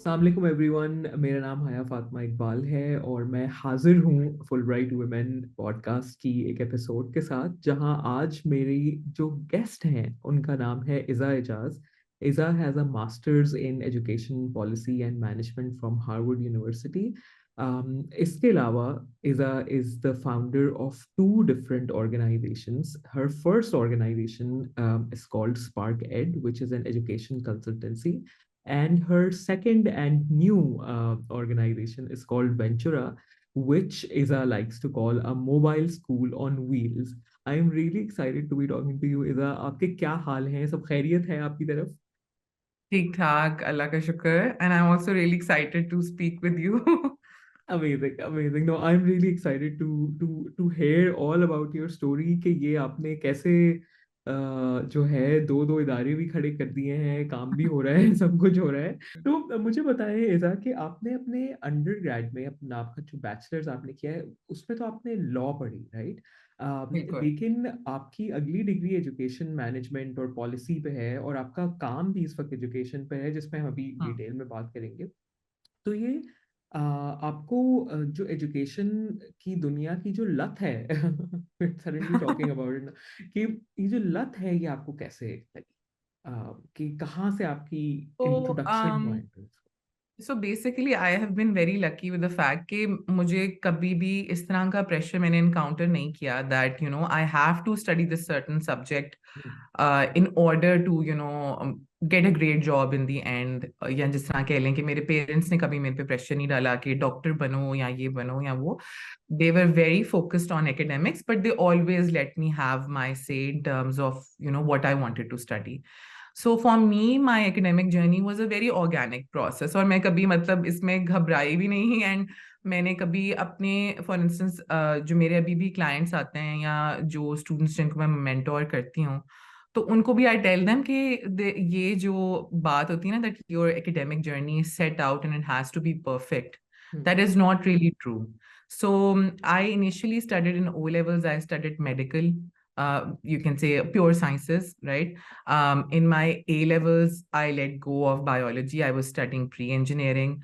अस्सलाम वालेकुम एवरीवन, मेरा नाम हया फातिमा इकबाल है और मैं हाजिर हूँ फुलब्राइट वुमेन पॉडकास्ट की एक एपिसोड के साथ, जहां आज मेरी जो गेस्ट हैं उनका नाम है Iza Ejaz. Iza has a masters in education policy and management from Harvard University. इसके अलावा Iza is the founder of two different organizations. Her first organization is called Spark Ed, which is an education consultancy, and her second and new organization is called Ventura, which Iza likes to call a mobile school on wheels. I am really excited to be talking to you, Iza. आपके क्या हाल हैं? सब खैरियत है आपकी तरफ? ठीक ठाक अल्लाह का शुक्र and I am also really excited to speak with you Amazing, amazing. No, I'm really excited to hear all about your story कि ये आपने कैसे जो है दो दो इदारे भी खड़े कर दिए हैं, काम भी हो रहा है, सब कुछ हो रहा है। तो मुझे बताएं ऐसा कि आपने अपने अंडर ग्रेड में अपना आपका जो बैचलर्स आपने किया है उसमें तो आपने लॉ पढ़ी, राइट? बिल्कुल। लेकिन आपकी अगली डिग्री एजुकेशन मैनेजमेंट और पॉलिसी पे है और आपका काम भी इस वक्त एजुकेशन पे है, जिसमें हम अभी हाँ। डिटेल में बात करेंगे। तो ये आपको जो एजुकेशन की दुनिया की जो लत है सडनली टॉकिंग अबाउट इट, कि ये जो लत है ये आपको कैसे लगी? कि कहाँ से आपकी तो इंट्रोडक्शन हुआ है? So basically I have been very lucky with the fact कि मुझे कभी भी इस तरह का प्रेशर मैंने इनकाउंटर नहीं किया that I have to study this certain subject in order to get a great job in the end, या जिस तरह कह लें कि मेरे पेरेंट्स ने कभी मेरे पे प्रेशर नहीं डाला कि डॉक्टर बनो या ये बनो या वो. They were very focused on academics, but they always let me have my say in terms of what I wanted to study. So for me, my academic journey was a very organic process. और मैं कभी मतलब इसमें घबराई भी नहीं. And मैंने कभी अपने फॉर इंस्टेंस जो मेरे अभी भी क्लाइंट्स आते हैं या जो स्टूडेंट्स जिनको मैं मेंटोर करती हूँ, तो उनको भी आई टेल देम कि ये जो बात होती है ना that your academic journey is set out and it has to be perfect, that is not really true. So I initially studied in O levels. I studied medical, you can say pure sciences, right? In my A levels, I let go of biology. I was studying pre-engineering,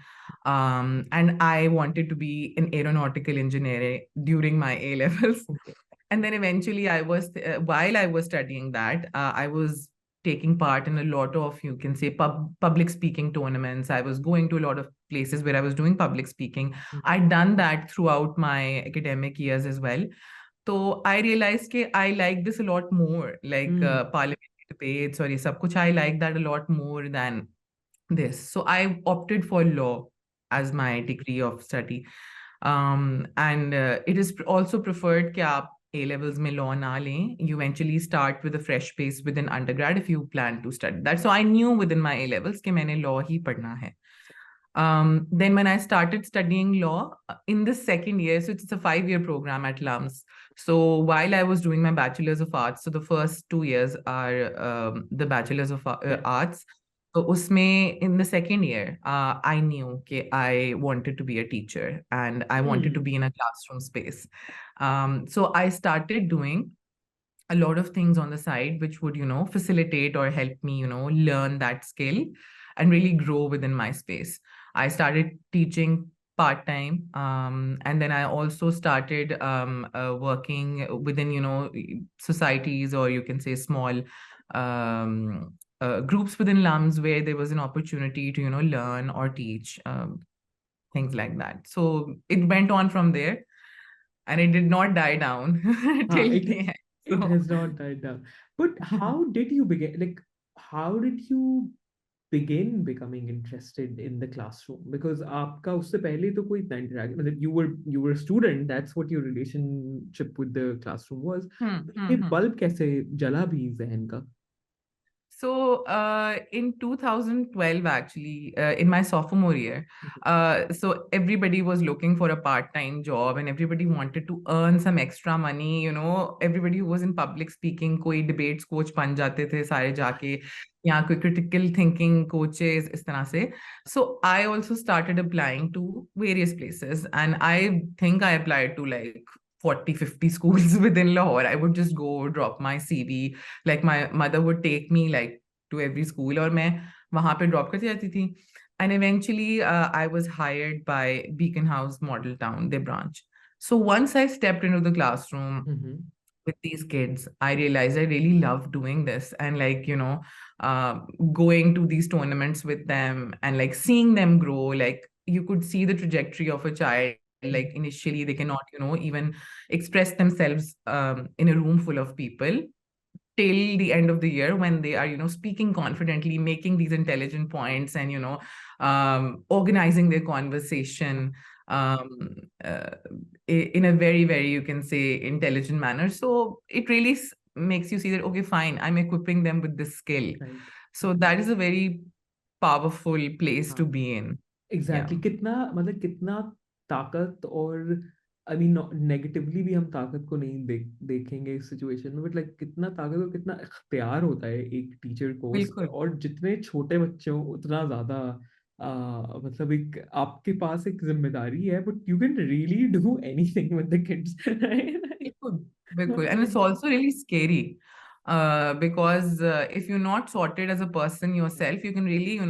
and I wanted to be in aeronautical engineering during my A levels. And then eventually while I was studying that, I was taking part in a lot of, you can say, public speaking tournaments. I was going to a lot of places where I was doing public speaking. I'd done that throughout my academic years as well. So I realized that I like this a lot more, like parliamentary debates or ये सब कुछ. I like that a lot more than this. So I opted for law as my degree of study. And it is also preferred कि आप A levels में law ना लें. You eventually start with a fresh base within undergrad if you plan to study that. So I knew within my A levels कि मैंने law ही पढ़ना है. Then when I started studying law in the second year, so it's a 5-year program at LUMS. So while I was doing my bachelor's of arts, so the first 2 years are the bachelor's of arts. So usme in the second year, I knew that I wanted to be a teacher and I wanted to be in a classroom space. So I started doing a lot of things on the side which would facilitate or help me learn that skill and really grow within my space. I started teaching part-time, and then I also started working within societies, or you can say small groups within LUMS where there was an opportunity to learn or teach, things like that. So it went on from there, and it did not die down हाँ, till it the end. it So has not died down. But how did you begin? Like, how did you begin becoming interested in the classroom? Because आपका उससे पहले तो कोई इतना interact, मतलब you were a student. That's what your relationship with the classroom was. ये hmm. Bulb कैसे जला भी जहन का? So in 2012, actually, in my sophomore year, so everybody was looking for a part-time job and everybody wanted to earn some extra money. Everybody who was in public speaking, कोई debates coach बन जाते थे सारे जाके, या कोई critical thinking coaches इस तरह से. So I also started applying to various places, and I think I applied to like 40-50 schools within Lahore. I would just go drop my CV. Like my mother would take me like to every school और मैं वहां पे drop करती जाती थी. And eventually, I was hired by Beacon House Model Town, their branch. So once I stepped into the classroom with these kids, I realized I really love doing this, and like, uh, going to these tournaments with them and like seeing them grow. Like you could see the trajectory of a child. Like initially, they cannot, even express themselves in a room full of people, till the end of the year when they are, speaking confidently, making these intelligent points, and organizing their conversation um, uh, in a very, very, you can say, intelligent manner. So it really makes you see that, okay, fine, I'm equipping them with this skill. Right. So that is a very powerful place to हाँ, be in. Yeah. Exactly कितना मतलब कितना ताकत और I mean negatively भी हम ताकत को नहीं देखेंगे इस सिचुएशन में, बट लाइक कितना ताकत और कितना इख्तियार होता है एक टीचर को बिल्कुल और जितने छोटे बच्चे हों उतना ज्यादा मतलब एक आपके पास एक जिम्मेदारी है, but you can really do anything with the kids right. Bilkul, bilkul. And it's also really scary because if you're not sorted as a person yourself, you can really,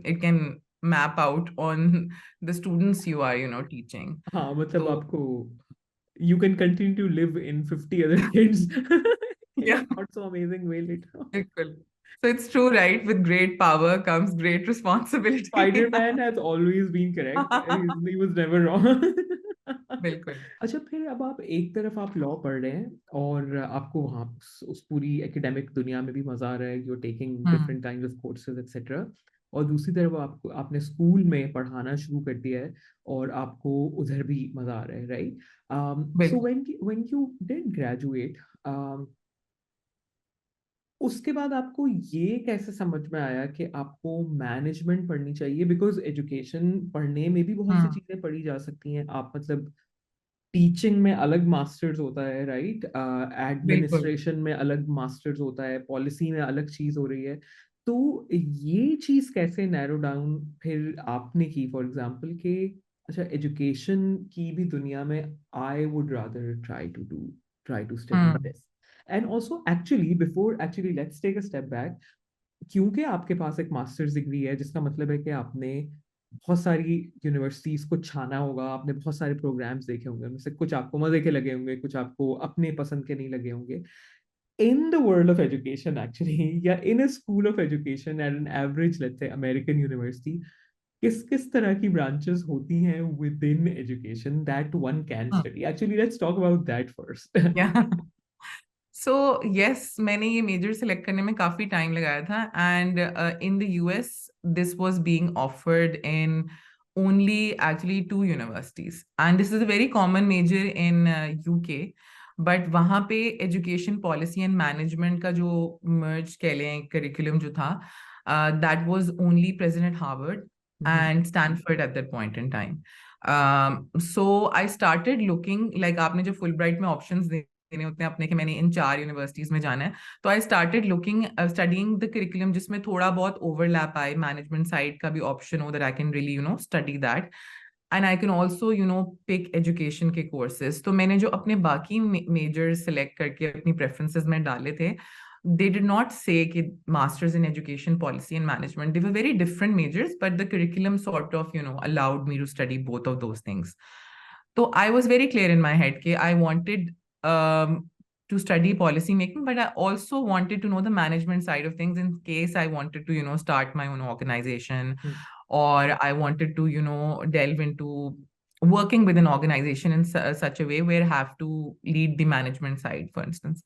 it can map out on the students you are, teaching. हाँ मतलब So, आपको you can continue to live in 50 other kids in a yeah, not so amazing way later. bilkul. So it's true, right? With great power comes great responsibility. Spider-Man has always been correct. He was never wrong. बिल्कुल. अच्छा, फिर अब आप एक तरफ आप law पढ़ रहे हैं और आपको वहाँ उस पूरी एकेडमिक दुनिया में भी मजा आ रहा है, you're taking hmm. different kinds of courses etc. और दूसरी तरफ आपको आपने स्कूल में पढ़ाना शुरू कर दिया है और आपको उधर भी मजा आ रहा है, राइट? सो बिल्कुल. when you did graduate, उसके बाद आपको ये कैसे समझ में आया कि आपको मैनेजमेंट पढ़नी चाहिए? बिकॉज एजुकेशन पढ़ने में भी बहुत सी हम्म. चीजें पढ़ी जा सकती हैं। आप मतलब टीचिंग में अलग मास्टर्स होता है, राइट? बिल्कुल. एडमिनिस्ट्रेशन में अलग मास्टर्स होता है, पॉलिसी में अलग चीज हो रही है। तो ये चीज कैसे नैरो डाउन फिर आपने की, फॉर एग्जांपल कि अच्छा एजुकेशन की भी दुनिया में I would rather try to study hmm. This. And also actually before actually let's take a step back, क्योंकि आपके पास एक मास्टर्स डिग्री है जिसका मतलब है कि आपने बहुत सारी यूनिवर्सिटीज को छाना होगा, आपने बहुत सारे प्रोग्राम्स देखे होंगे, उनमें से कुछ आपको मजे के लगे होंगे, कुछ आपको अपने पसंद के नहीं लगे होंगे। In the world of education actually या in a school of education at an average let's say American university, किस किस तरह की ब्रांचेस होती हैं within education that one can hmm. Study? Actually let's talk about that first. या so yes, मैंने ये मेजर सेलेक्ट करने में काफी टाइम लगाया था, and in the US this was being offered in only actually 2 universities, and this is a very common major in UK. But वहाँ पे एजुकेशन पॉलिसी एंड मैनेजमेंट का जो मर्ज कह लें करिकुलम जो था, that was only present at Harvard and Stanford at that point in time. So I started looking, like आपने जो फुल ब्राइट में ऑप्शंस देने होते हैं अपने कि मैंने इन 4 यूनिवर्सिटीज में जाना है, तो I started looking studying the curriculum जिसमें थोड़ा बहुत ओवरलैप आए, मैनेजमेंट साइड का भी ऑप्शन हो, that I can really study that, and I can also pick education के कोर्सेज. तो मैंने जो अपने बाकी मेजर सेलेक्ट करके अपनी प्रेफरेंसेस में डाले थे, they did not say कि masters in education policy and management, they were very different majors, but the curriculum sort of allowed me to study both of those things. So I was very clear in my head कि I wanted to study policy making, but I also wanted to know the management side of things in case I wanted to start my own organization, or I wanted to delve into working with an organization in such a way where I have to lead the management side, for instance.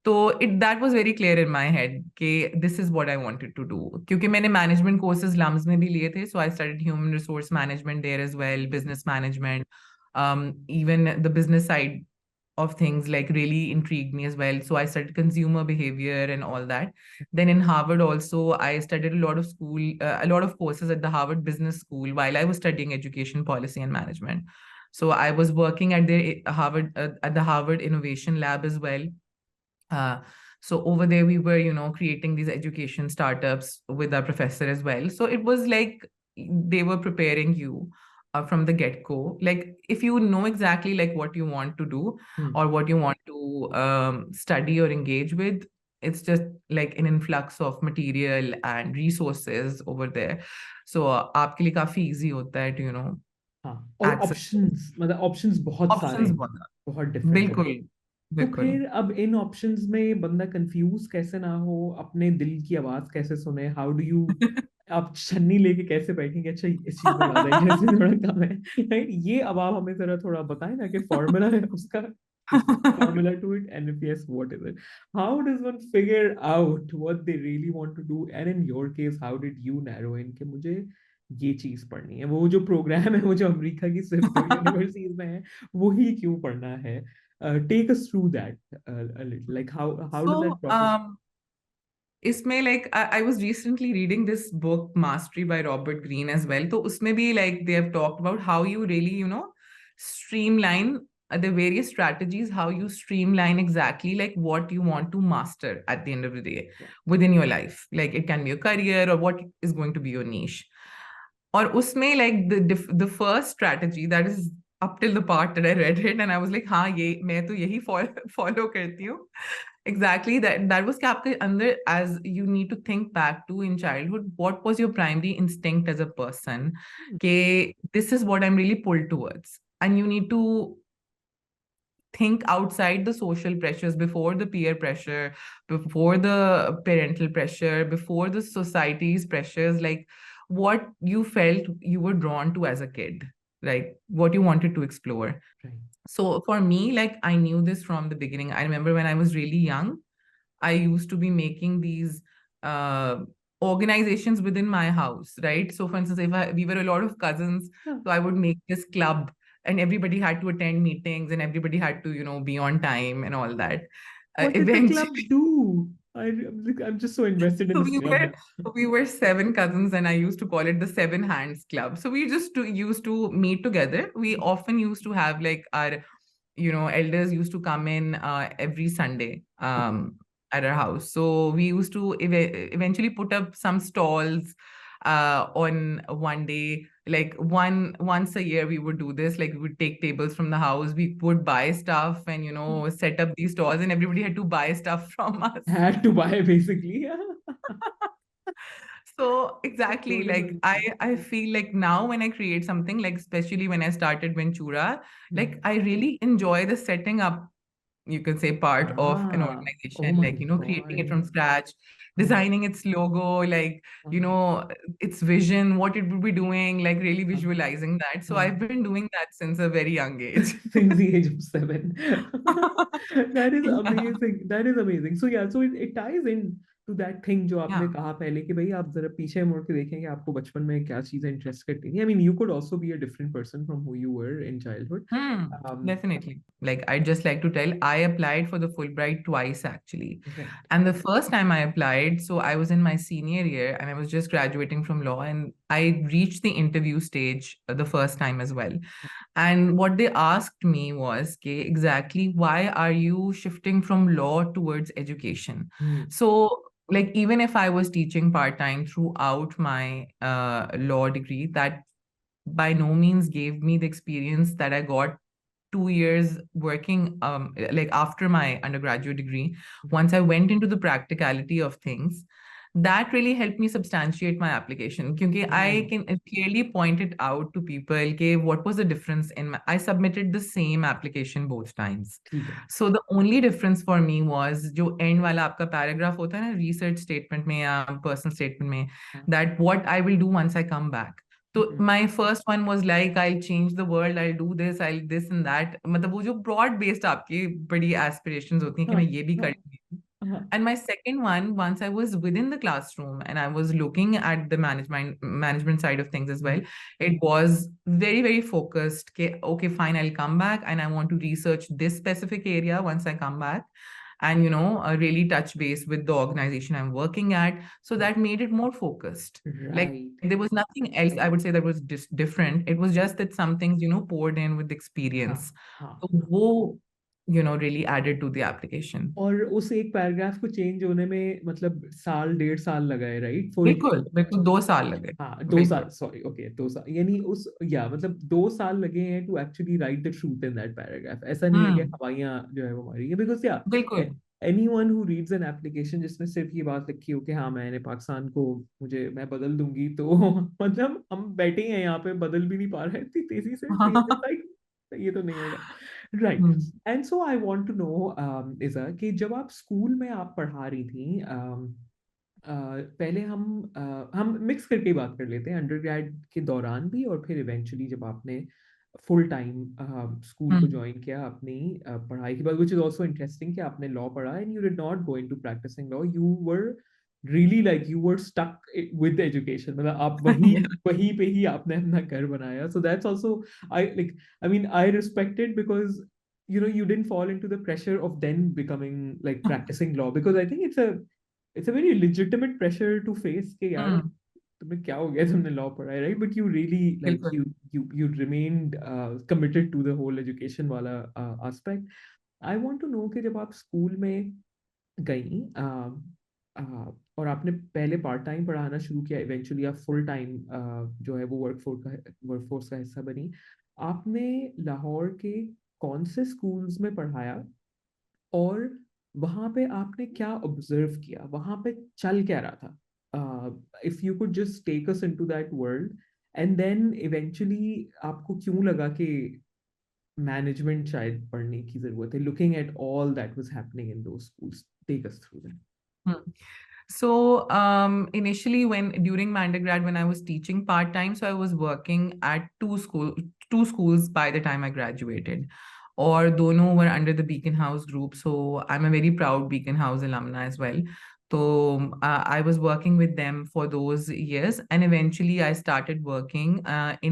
तो that was very clear in my head कि this is what I wanted to do, क्योंकि मैंने management courses lumps में भी लिए थे, so I studied human resource management there as well, business management, even the business side of things like really intrigued me as well. So I studied consumer behavior and all that. Then in Harvard also, I studied a lot of courses at the Harvard Business School while I was studying education policy and management. So I was working at the Harvard Innovation Lab as well. So over there, we were, creating these education startups with our professor as well. So it was like they were preparing you from the get-go. Like if you know exactly like what you want to do or what you want to study or engage with, it's just like an influx of material and resources over there. सो आपके लिए काफी easy होता है to हाँ, और access options, मतलब options बहुत सारे ऑप्शंस हैं, बहुत। बहुत डिफरेंट है। बिल्कुल तो बिल्कुल। फिर अब इन ऑप्शंस में बंदा कंफ्यूज कैसे ना हो, अपने दिल की आवाज कैसे सुने, हाउ डू यू, आप छन्नी लेके कैसे बैठेंगे, अच्छा इस चीज में ज्यादा इंटरेस्ट है, थोड़ा कम है, right? ये अब आप हमें जरा थोड़ा बताएं ना कि फॉर्मूला है उसका, is there a formula to it, and if yes, what is it? How does one figure out what they really want to do? And in your case, how did you narrow in कि मुझे ये चीज पढ़नी है, वो जो programme है वो जो अमेरिका की सिर्फ 2 यूनिवर्सिटीज में है, वो ही क्यों पढ़ना है? Take us through that a little. Like how does that So, process? इसमें like I was recently reading this book Mastery by Robert Greene as well, तो उसमें भी like they have talked about how you really streamline the various strategies, how you streamline exactly like what you want to master at the end of the day Right. within your life, like it can be a career or what is going to be your niche. और उसमें like the first strategy that is up till the part that I read it and I was like हाँ ये मैं तो यही follow करती हूँ exactly that was कि आपके अंदर, as you need to think back to in childhood, what was your primary instinct as a person, कि this is what I'm really pulled towards, and you need to think outside the social pressures, before the peer pressure, before the parental pressure, before the society's pressures, like what you felt you were drawn to as a kid, like what you wanted to explore. Right. So for me, like I knew this from the beginning. I remember when I was really young, I used to be making these uh, organizations within my house, right? So, for instance, we were a lot of cousins, Huh. so I would make this club, and everybody had to attend meetings, and everybody had to, be on time and all that. What did the club Eventually, do? I'm just so invested in so this we club were now. we were seven cousins, and I used to call it the Seven Hands Club. So we just used to meet together. We often used to have like our elders used to come in every Sunday at our house. So we used to eventually put up some stalls on one day. Like once a year, we would do this. Like we would take tables from the house. We would buy stuff and set up these stalls, and everybody had to buy stuff from us. Had to buy basically. So exactly, like Adorable. I feel like now when I create something, like especially when I started Ventura, like Hmm. I really enjoy the setting up, you can say, part of an Ah, oh organization, my like creating it God. from scratch, Uh-huh, designing its logo, like uh-huh, its vision, what it would be doing, like really uh-huh, visualizing that. So uh-huh. I've been doing that since a very young age. Since the age of 7. That is Yeah. amazing. That is amazing. So yeah, so it ties in to that thing जो आपने Yeah. कहा पहले कि भाई आप जरा पीछे मुड़ के देखें कि आपको बचपन में क्या चीजें इंटरेस्ट करती थी. I mean, you could also be a different person from who you were in childhood. Um, Definitely. Like, I'd just like to tell, I applied for the Fulbright twice actually. right. And the first time I applied, so I was in my senior year and I was just graduating from law, and I reached the interview stage the first time as well. And what they asked me was, okay, exactly why are you shifting from law towards education? Hmm. So, like, even if I was teaching part time throughout my law degree, that by no means gave me the experience that I got 2 years working like after my undergraduate degree. Once I went into the practicality of things, that really helped me substantiate my application, because I Oh, can clearly point it out to people, okay, what was the difference in I submitted the same application both times. ठीक है. So the only difference for me was जो end वाला आपका paragraph होता है ना research statement में या personal statement में, हाँ. that what I will do once I come back. So Mhm. my first one was like, I'll change the world, I'll do this, I'll this and that. मतलब वो जो broad based आपकी बड़ी aspirations होती हैं कि हाँ, मैं ये भी हाँ, करूँगी. हाँ. And my second one, once I was within the classroom and I was looking at the management side of things as well, Mhm. it was very, very focused. Okay, okay, fine, I'll come back and I want to research this specific area once I come back, and really touch base with the organization I'm working at. So that made it more focused. Like Right. there was nothing else I would say that was just different. It was just that some things poured in with हाँ, experience. हाँ. So वो really added to the application. और उस एक paragraph को change होने में मतलब साल 1.5 साल लगा है, राइट, फॉर इट बिल्कुल टू. बिल्कुल 2 साल लगे. हाँ, 2 साल, बिल्कुल सॉरी, ओके, 2 साल, यानी उस, या मतलब 2 साल लगे हैं to actually write the truth in that paragraph. ऐसा नहीं है कि हम्म हवाइयाँ जो है वो मारी है, बिकॉज या बिल्कुल anyone who reads an application जिसमें सिर्फ ये बात लिखी हो कि हाँ मैंने पाकिस्तान को मैं बदल दूंगी, तो मतलब हम बैठे हैं यहाँ पे, बदल भी नहीं पा रहे हैं इतनी तेजी से, तो ये लाइक ये तो नहीं होगा, right? Hmm, and so I want to know Iza, कि जब आप स्कूल में आप पढ़ा रही थी, पहले हम मिक्स करके ही बात कर लेते हैं, अंडरग्रेड के दौरान भी और फिर इवेंचुअली जब आपने फुल टाइम स्कूल को हम्म, ज्वाइन किया अपनी पढ़ाई के बाद, विच इज ऑल्सो इंटरेस्टिंग कि आपने लॉ पढ़ा and you did not go into practicing law, you were really like you were stuck with education, मतलब आप वही yeah. वहीं पे ही आपने अपना घर बनाया, so that's also I like, I mean I respect it because you didn't fall into the pressure of then becoming like practicing law, because I think it's a very legitimate pressure to face कि यार हम्म, तुम्हें क्या हो गया, तुमने law पढ़ा है, right? But you really like बिल्कुल। you remained committed to the whole education वाला aspect. I want to know कि जब आप स्कूल में गई और आपने पहले पार्ट टाइम पढ़ाना शुरू किया, इवेंचुअली आप फुल टाइम जो है वो वर्कफोर्स का हिस्सा बनी, आपने लाहौर के कौन से स्कूल्स में पढ़ाया, और वहां पे आपने क्या ऑब्जर्व किया, वहां पे चल क्या रहा था, if you could just take us into that world, and then eventually आपको क्यों लगा कि मैनेजमेंट शायद पढ़ने की जरूरत है, looking at all that was happening in those schools, take us through that. So initially, when during my undergrad, when I was teaching part time, so I was working at two schools by the time I graduated, or dono were under the Beacon House group. So I'm a very proud Beacon House alumna as well. So I was working with them for those years, and eventually I started working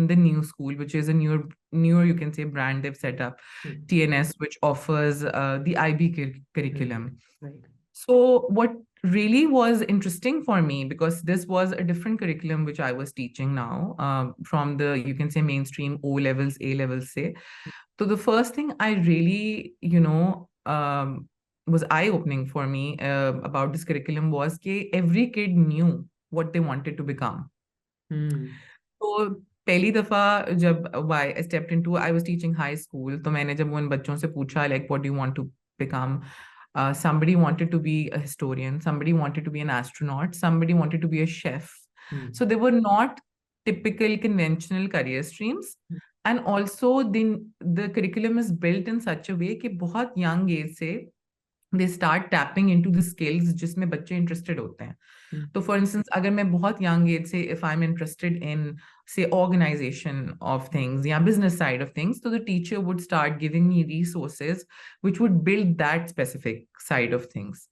in the new school, which is a newer you can say brand they've set up, Hmm. TNS, which offers the IB Right, curriculum. right. So, what really was interesting for me, because this was a different curriculum which I was teaching now, from the, you can say, mainstream O levels, A levels, say. So, the first thing I really, was eye opening for me about this curriculum was that every kid knew what they wanted to become. Hmm. तो पहली दफा जब I stepped into, I was teaching high school, तो मैंने जब उन बच्चों से पूछा like what do you want to become, somebody wanted to be a historian, somebody wanted to be an astronaut, somebody wanted to be a chef. Hmm. So they were not typical conventional career streams. And also the curriculum is built in such a way कि बहुत young age से they start tapping into the skills जिसमें बच्चे interested होते हैं. Hmm. तो for instance अगर मैं बहुत यंग एज से if I am interested in से ऑर्गेनाइजेशन ऑफ थिंग्स या बिजनेस साइड ऑफ थिंग्स, तो the teacher would start giving me resources which would build that specific side of things.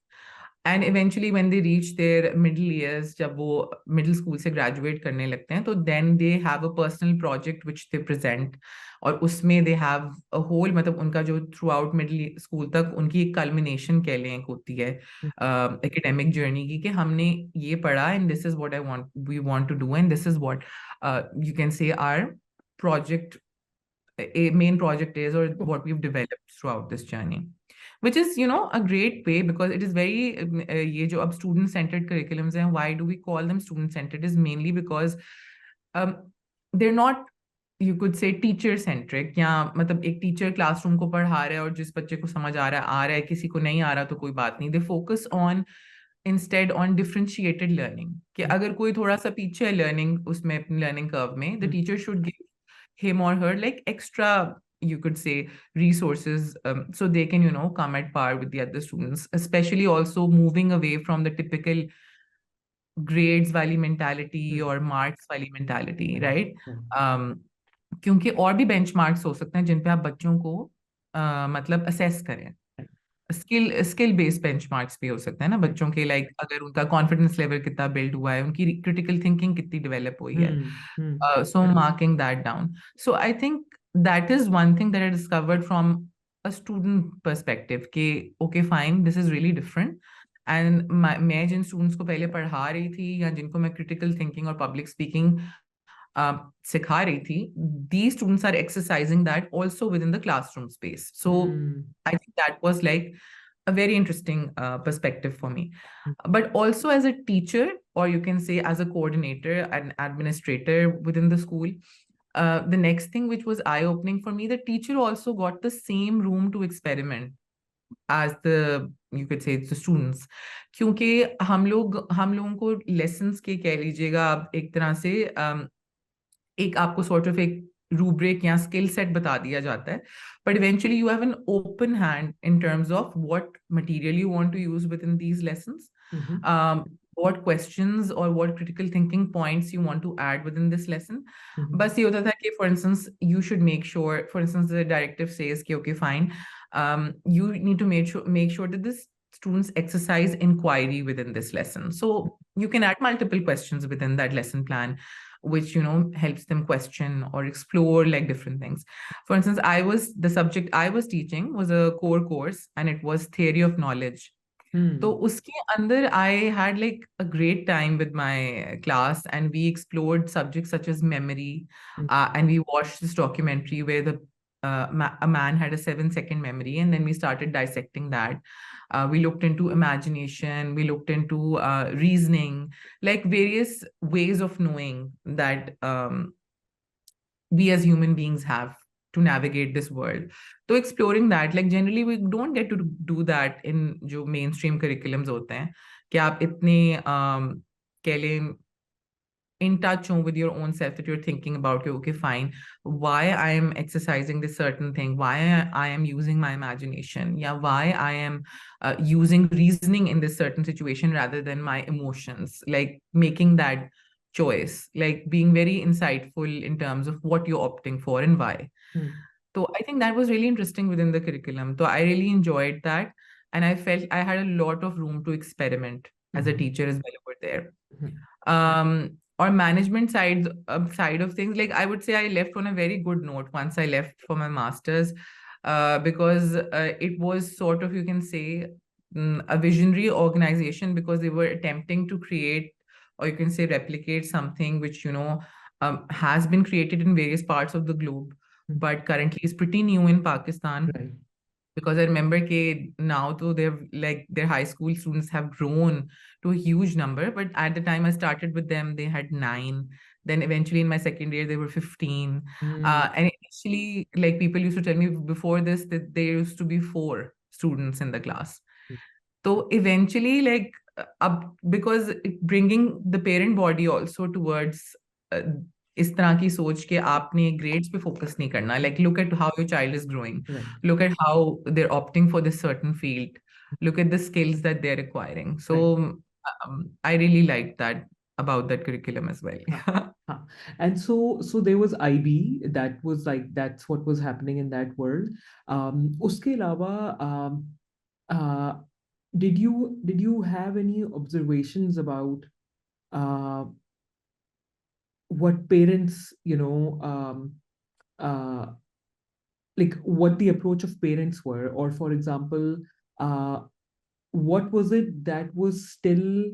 And eventually when they reach their middle years, जब वो middle school से graduate करने लगते हैं, तो then they have a personal project which they present, और उसमें they have a whole, मतलब उनका जो throughout middle school तक उनकी एक culmination कह लें एक होती है academic journey की, कि हमने ये पढ़ा and this is what we want to do, and this is what you can say our project, a main project is, or what we've developed throughout this journey, which is a great way, because it is very ये जो अब student centered curriculums हैं, why do we call them student centered, is mainly because um, they're not, you could say, teacher centric, या मतलब एक teacher classroom को पढ़ा रहा है और जिस बच्चे को समझ आ रहा है, किसी को नहीं आ रहा तो कोई बात नहीं, they focus on instead on differentiated learning, कि Hmm. अगर कोई थोड़ा सा पीछे है लर्निंग उसमें अपनी लर्निंग कर्व में, the Hmm. Teacher should give him or her like extra, you could say, resources, so they can come at par with the other students, especially also moving away from the typical grades वाली mentality Hmm. or marks वाली mentality, Right, right? right. um, क्योंकि और भी benchmarks हो सकते हैं जिन पे आप बच्चों को मतलब assess करें. Right. स्किल बेस्ड बेंचमार्क्स भी हो सकते हैं ना Right. बच्चों के, लाइक अगर उनका कॉन्फिडेंस लेवल कितना बिल्ड हुआ है, उनकी क्रिटिकल थिंकिंग कितनी डेवलप हुई है. Hmm. Hmm. So marking that down. So I think that is one thing that I discovered from a student perspective कि okay fine, this is really different. And मैं जिन students को पहले पढ़ा रही थी या जिनको मैं क्रिटिकल थिंकिंग और पब्लिक स्पीकिंग सिखा रही थी, these students are exercising that also within the classroom space. So Hmm. I think that was like a very interesting perspective for me. Hmm. But also as a teacher, or you can say as a coordinator and administrator within the school, the next thing which was eye-opening for me, the teacher also got the same room to experiment. as the, you could say, the students. क्योंकि हम लोगों को lessons के कह लीजिएगा आप एक तरह से एक आपको sort of एक rubric या skill set बता दिया जाता है, but eventually you have an open hand in terms of what material you want to use within these lessons, what questions or what critical thinking points you want to add within this lesson. बस ये होता था कि for instance you should make sure, for instance the directive says कि okay fine, you need to make sure that this students exercise inquiry within this lesson. So you can add multiple questions within that lesson plan, which helps them question or explore like different things. For instance, the subject I was teaching was a core course and it was theory of knowledge. So uske andar I had like a great time with my class, and we explored subjects such as memory, and we watched this documentary where a man had a 7-second memory, and then we started dissecting that. We looked into imagination, we looked into reasoning, like various ways of knowing that we as human beings have to navigate this world. So exploring that, like generally we don't get to do that in जो mainstream curriculums होते हैं कि आप इतने कह लें in touch with your own self that you're thinking about, okay, fine, why I am exercising this certain thing, why I am using my imagination, yeah, why I am using reasoning in this certain situation rather than my emotions, like making that choice, like being very insightful in terms of what you're opting for and why. So I think that was really interesting within the curriculum. So I really enjoyed that. And I felt I had a lot of room to experiment as a teacher as well over there. Or management side of things, like I would say I left on a very good note once I left for my master's, because it was sort of, you can say, a visionary organization, because they were attempting to create, or you can say replicate, something which has been created in various parts of the globe, but currently is pretty new in Pakistan. Right. Because I remember now though they've like their high school students have grown to a huge number, but at the time I started with them, they had 9. Then eventually in my second year they were 15. And initially, like people used to tell me before this that there used to be 4 students in the class. So eventually, like because bringing the parent body also towards इस तरह की सोच के आपने grades पे focus नहीं करना, like look at how your child is growing, look at how they're opting for this certain field, look at the skills that they're acquiring. So I really liked that about that curriculum as well. And so there was IB, that was like, that's what was happening in that world. Uske alawa, did you have any observations about what parents, like what the approach of parents were, or for example, what was it that was still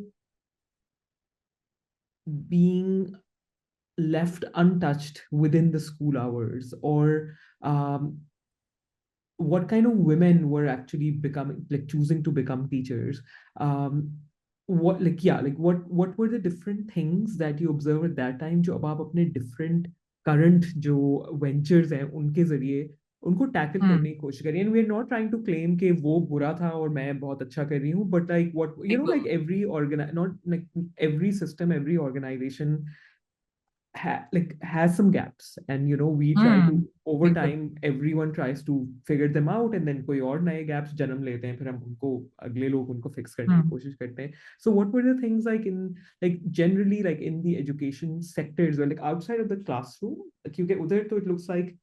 being left untouched within the school hours, or what kind of women were actually becoming, like choosing to become teachers? What, like, yeah, like what were the different things that you observed at that time जो अब आप अपने different current जो ventures हैं उनके जरिए उनको tackle करने की कोशिश करिए? And we are not trying to claim कि वो बुरा था और मैं बहुत अच्छा कर रही हूँ, but like what, like every not like every system, every organization has some gaps, and we try to, over time everyone tries to figure them out, and then कोई और नए gaps जन्म लेते हैं, फिर हम उनको अगले लोग उनको fix करने की कोशिश करते हैं. So what were the things like in, like generally, like in the education sectors, or like outside of the classroom, क्योंकि उधर तो it looks like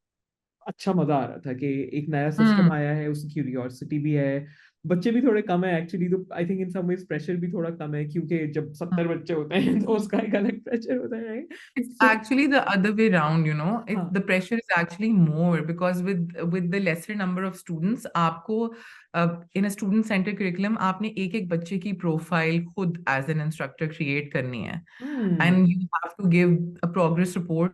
अच्छा मजा आ रहा था कि एक नया सिस्टम आया है, उसकी क्यूरियोसिटी भी है, बच्चे भी थोड़े कम है एक्चुअली, तो I think in some ways pressure भी थोड़ा कम है, क्योंकि जब 70 बच्चे होते हैं तो उसका एक अलग प्रेशर होता है. It's actually the other way around, the pressure is actually more, because with the lesser number of students, आपको in a student centered curriculum आपने एक एक बच्चे की profile खुद as an instructor create करनी है, and you have to give a progress report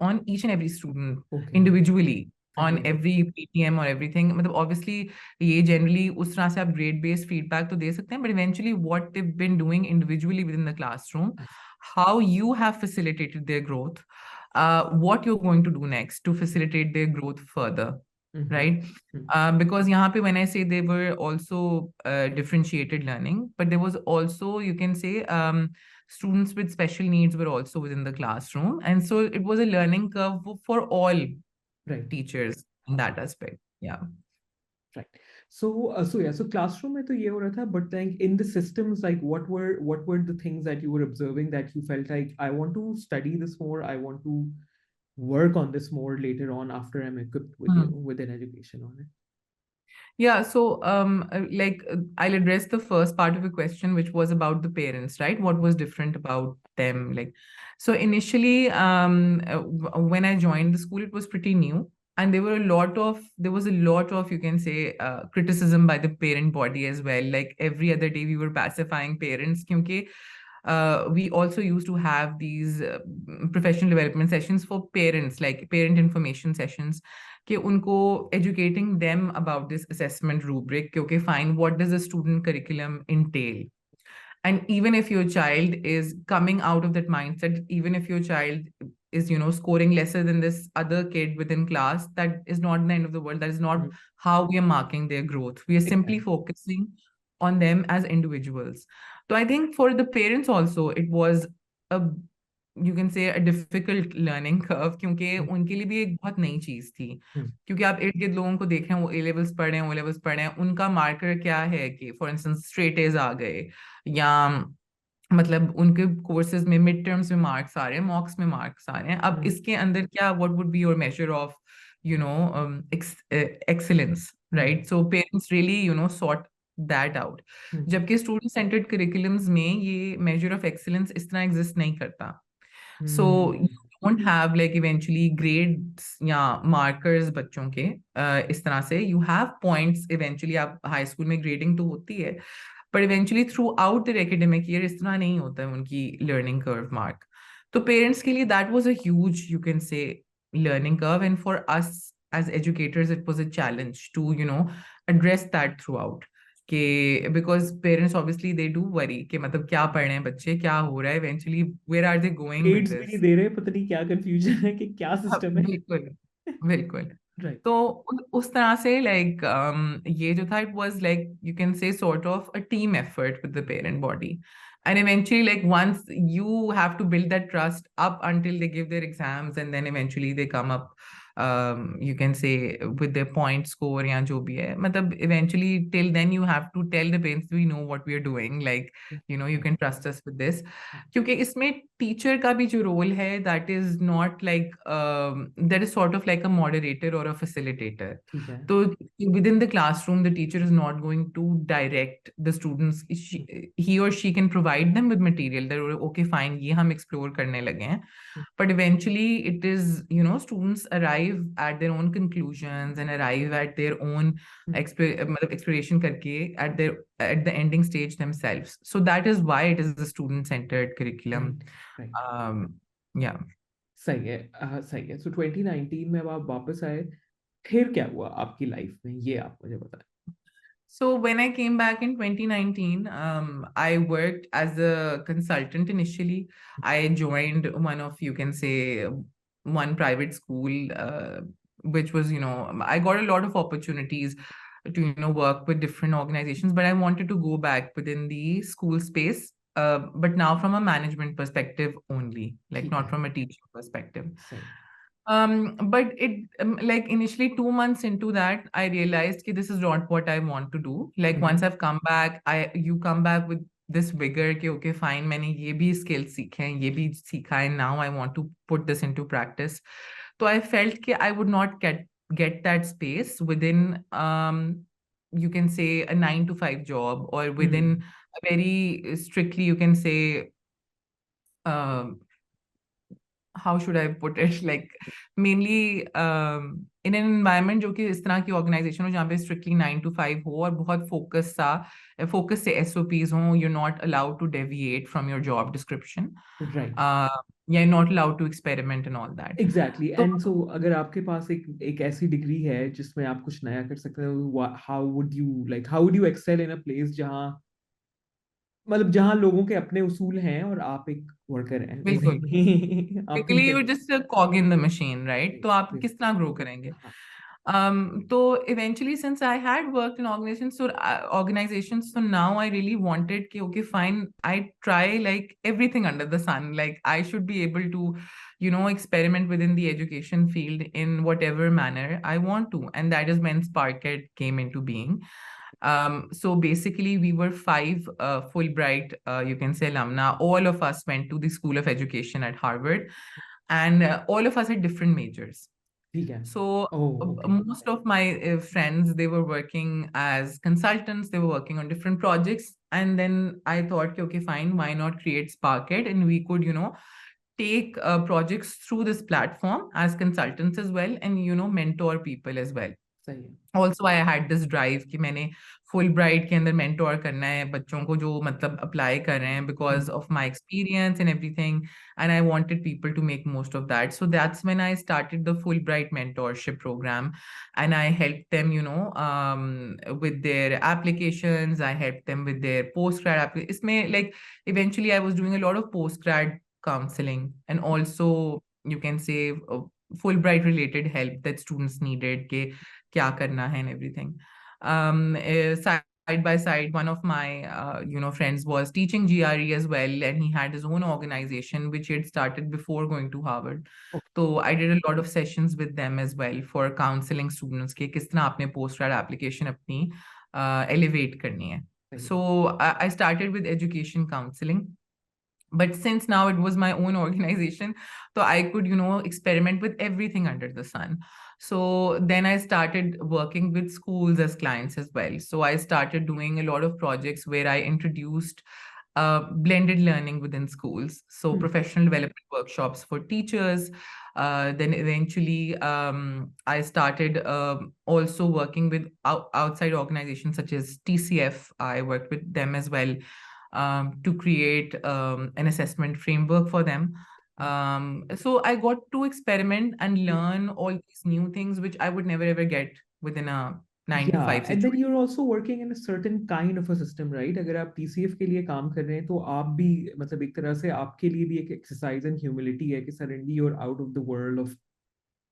on each and every student individually, on every PTM or everything. मतलब obviously ये generally उस तरह से आप grade based feedback तो दे सकते हैं, but eventually what they've been doing individually within the classroom, how you have facilitated their growth, what you're going to do next to facilitate their growth further. right? Because यहाँ पे when I say they were also differentiated learning, but there was also, you can say, students with special needs were also within the classroom, and so it was a learning curve for all right, teachers in that aspect. Yeah. Right. So classroom में तो ये हो रहा था, but like in the systems, like what were the things that you were observing that you felt like I want to study this more, I want to work on this more later on after I'm equipped with Hmm. with an education on it. Yeah, so I'll address the first part of the question, which was about the parents, right? What was different about them? Like, so initially, when I joined the school, it was pretty new, and there was a lot of, you can say, criticism by the parent body as well. Like every other day, we were pacifying parents, because we also used to have these professional development sessions for parents, like parent information sessions, कि उनको educating them about this assessment rubric, कि okay, fine, what does the student curriculum entail? And even if your child is coming out of that mindset, even if your child is, scoring lesser than this other kid within class, that is not the end of the world. That is not Mhm. how we are marking their growth. We are simply Exactly. focusing on them as individuals. So I think for the parents also, it was a, you can say, a difficult learning curve, क्योंकि Mhm. उनके लिए भी एक बहुत नई चीज थी. Mhm. क्योंकि आप इर्द गिर्द लोगों को देख रहे हैं, वो ए लेवल्स पढ़ रहे हैं, ओ लेवल्स पढ़ रहे हैं, उनका मार्कर क्या है कि फॉर इंस्टेंस स्ट्रेट एज आ गए, या मतलब उनके कोर्सेज में मिड टर्म्स में मार्क्स आ रहे हैं, मॉक्स में मार्क्स आ रहे हैं. अब Mhm. इसके अंदर क्या, what would be your measure of, excellence, Mhm. right? So parents really, sort that out. Mhm. जबकि स्टूडेंट सेंटर्ड करिकुलम्स में ये मेजर ऑफ एक्सीलेंस इस तरह एग्जिस्ट नहीं करता. So you Mhm. don't have like eventually grades या markers बच्चों के इस तरह से. You have points eventually. आप high school में grading तो होती है, but eventually throughout their academic year इस तरह नहीं होता है उनकी learning curve mark. तो parents के लिए that was a huge, you can say, learning curve, and for us as educators it was a challenge to, address that throughout. कि because parents obviously they do worry कि मतलब क्या पढ़ रहे हैं बच्चे, क्या हो रहा है, eventually where are they going with grades भी नहीं this. दे रहे, पता नहीं क्या कंफ्यूजन है कि क्या हाँ, सिस्टम है. बिल्कुल, बिल्कुल. राइट. तो उस तरह से लाइक ये जो था, it was like, you can say sort of a team effort with the parent body. And eventually, like once you have to build that trust up until they give their exams, and then eventually they come up, you can say, with their point score या जो भी है, मतलब eventually till then you have to tell the parents we know what we are doing, like, you can trust us with this. क्योंकि इसमें teacher का भी जो रोल है, that is not like, that is sort of like a moderator और a facilitator. ठीक है. तो within the classroom the teacher is not going to direct the students. He or she can provide them with material that okay fine, ये हम explore करने लगे हैं, but eventually it is, students arrive at their own conclusions and arrive at their own मतलब exploration करके at the ending stage themselves. So that is why it is a student centered curriculum. Right, right. um yeah. सही है. सही है. सो 2019 में अब आप वापस आए, फिर क्या हुआ आपकी लाइफ में, ये आप मुझे बताएं. So when I came back in 2019, I worked as a consultant initially. I joined one of, you can say, one private school, which was, I got a lot of opportunities to, work with different organizations, but I wanted to go back within the school space, but now from a management perspective only, like ठीक not है. from a teaching perspective. सही. But it like initially 2 months into that, I realized that this is not what I want to do. Like once I've come back, you come back with this vigor कि okay fine, मैंने ये भी skills सीखे हैं, ये भी सीखा है, now I want to put this into practice. So I felt that I would not get that space within, you can say, a 9 to 5 job, or within a very strictly, you can say, um, how should I put it? Like mainly in an environment जो कि इस तरह की organization हो जहाँ पे strictly 9 to 5 हो और बहुत focus से SOPs हो, you're not allowed to deviate from your job description. Right. You're not allowed to experiment and all that. Exactly. तो एंड सो अगर आपके पास एक ऐसी डिग्री है जिसमें आप कुछ नया कर सकते हो, how would you excel in a place जहाँ, मतलब जहाँ लोगों के अपने उसूल हैं और आप एक वर्कर हैं बिल्कुल, बेसिकली. आप बेसिकली उनके. you're just a cog in the machine, right? तो आप Basically. किस तरह ग्रो करेंगे? हाँ. So eventually, since I had worked in organizations, so now I really wanted कि okay, fine, I try like everything under the sun. Like I should be able to, experiment within the education field in whatever manner I want to, and that is when Sparkit came into being. So basically, we were five Fulbright, you can say, alumna. All of us went to the School of Education at Harvard, and all of us had different majors. ठीक है. So Oh, okay. most of my friends, they were working as consultants, they were working on different projects. And then I thought, okay, fine, why not create Sparkit? And we could, take projects through this platform as consultants as well, and, mentor people as well. सही है. Also I had this drive कि मैंने Fulbright के अंदर mentor करना है बच्चों को जो मतलब apply कर रहे हैं because of my experience and everything, and I wanted people to make most of that. So that's when I started the Fulbright mentorship program, and I helped them, with their applications. I helped them with their postgrad applications. इसमें like eventually I was doing a lot of postgrad counseling, and also you can say Fulbright related help that students needed के क्या करना है and everything. Side by side, one of my friends was teaching GRE as well, and he had his own organization which he had started before going to Harvard. Okay. So I did a lot of sessions with them as well for counseling students कि किस तरह आपने post grad application अपनी elevate करनी है. So I started with education counseling. But since now it was my own organization, so I could, experiment with everything under the sun. So then I started working with schools as clients as well. So I started doing a lot of projects where I introduced blended learning within schools. So professional development workshops for teachers. Then eventually I started also working with outside organizations such as TCF. I worked with them as well to create an assessment framework for them. So I got to experiment and learn all these new things, which I would never ever get within a 9 to 5 and then situation. you're also working in a certain kind of a system, right? अगर आप TCF के लिए काम कर रहे हैं तो आप भी मतलब एक तरह से आपके लिए भी एक exercise in humility है कि suddenly you're out of the world of,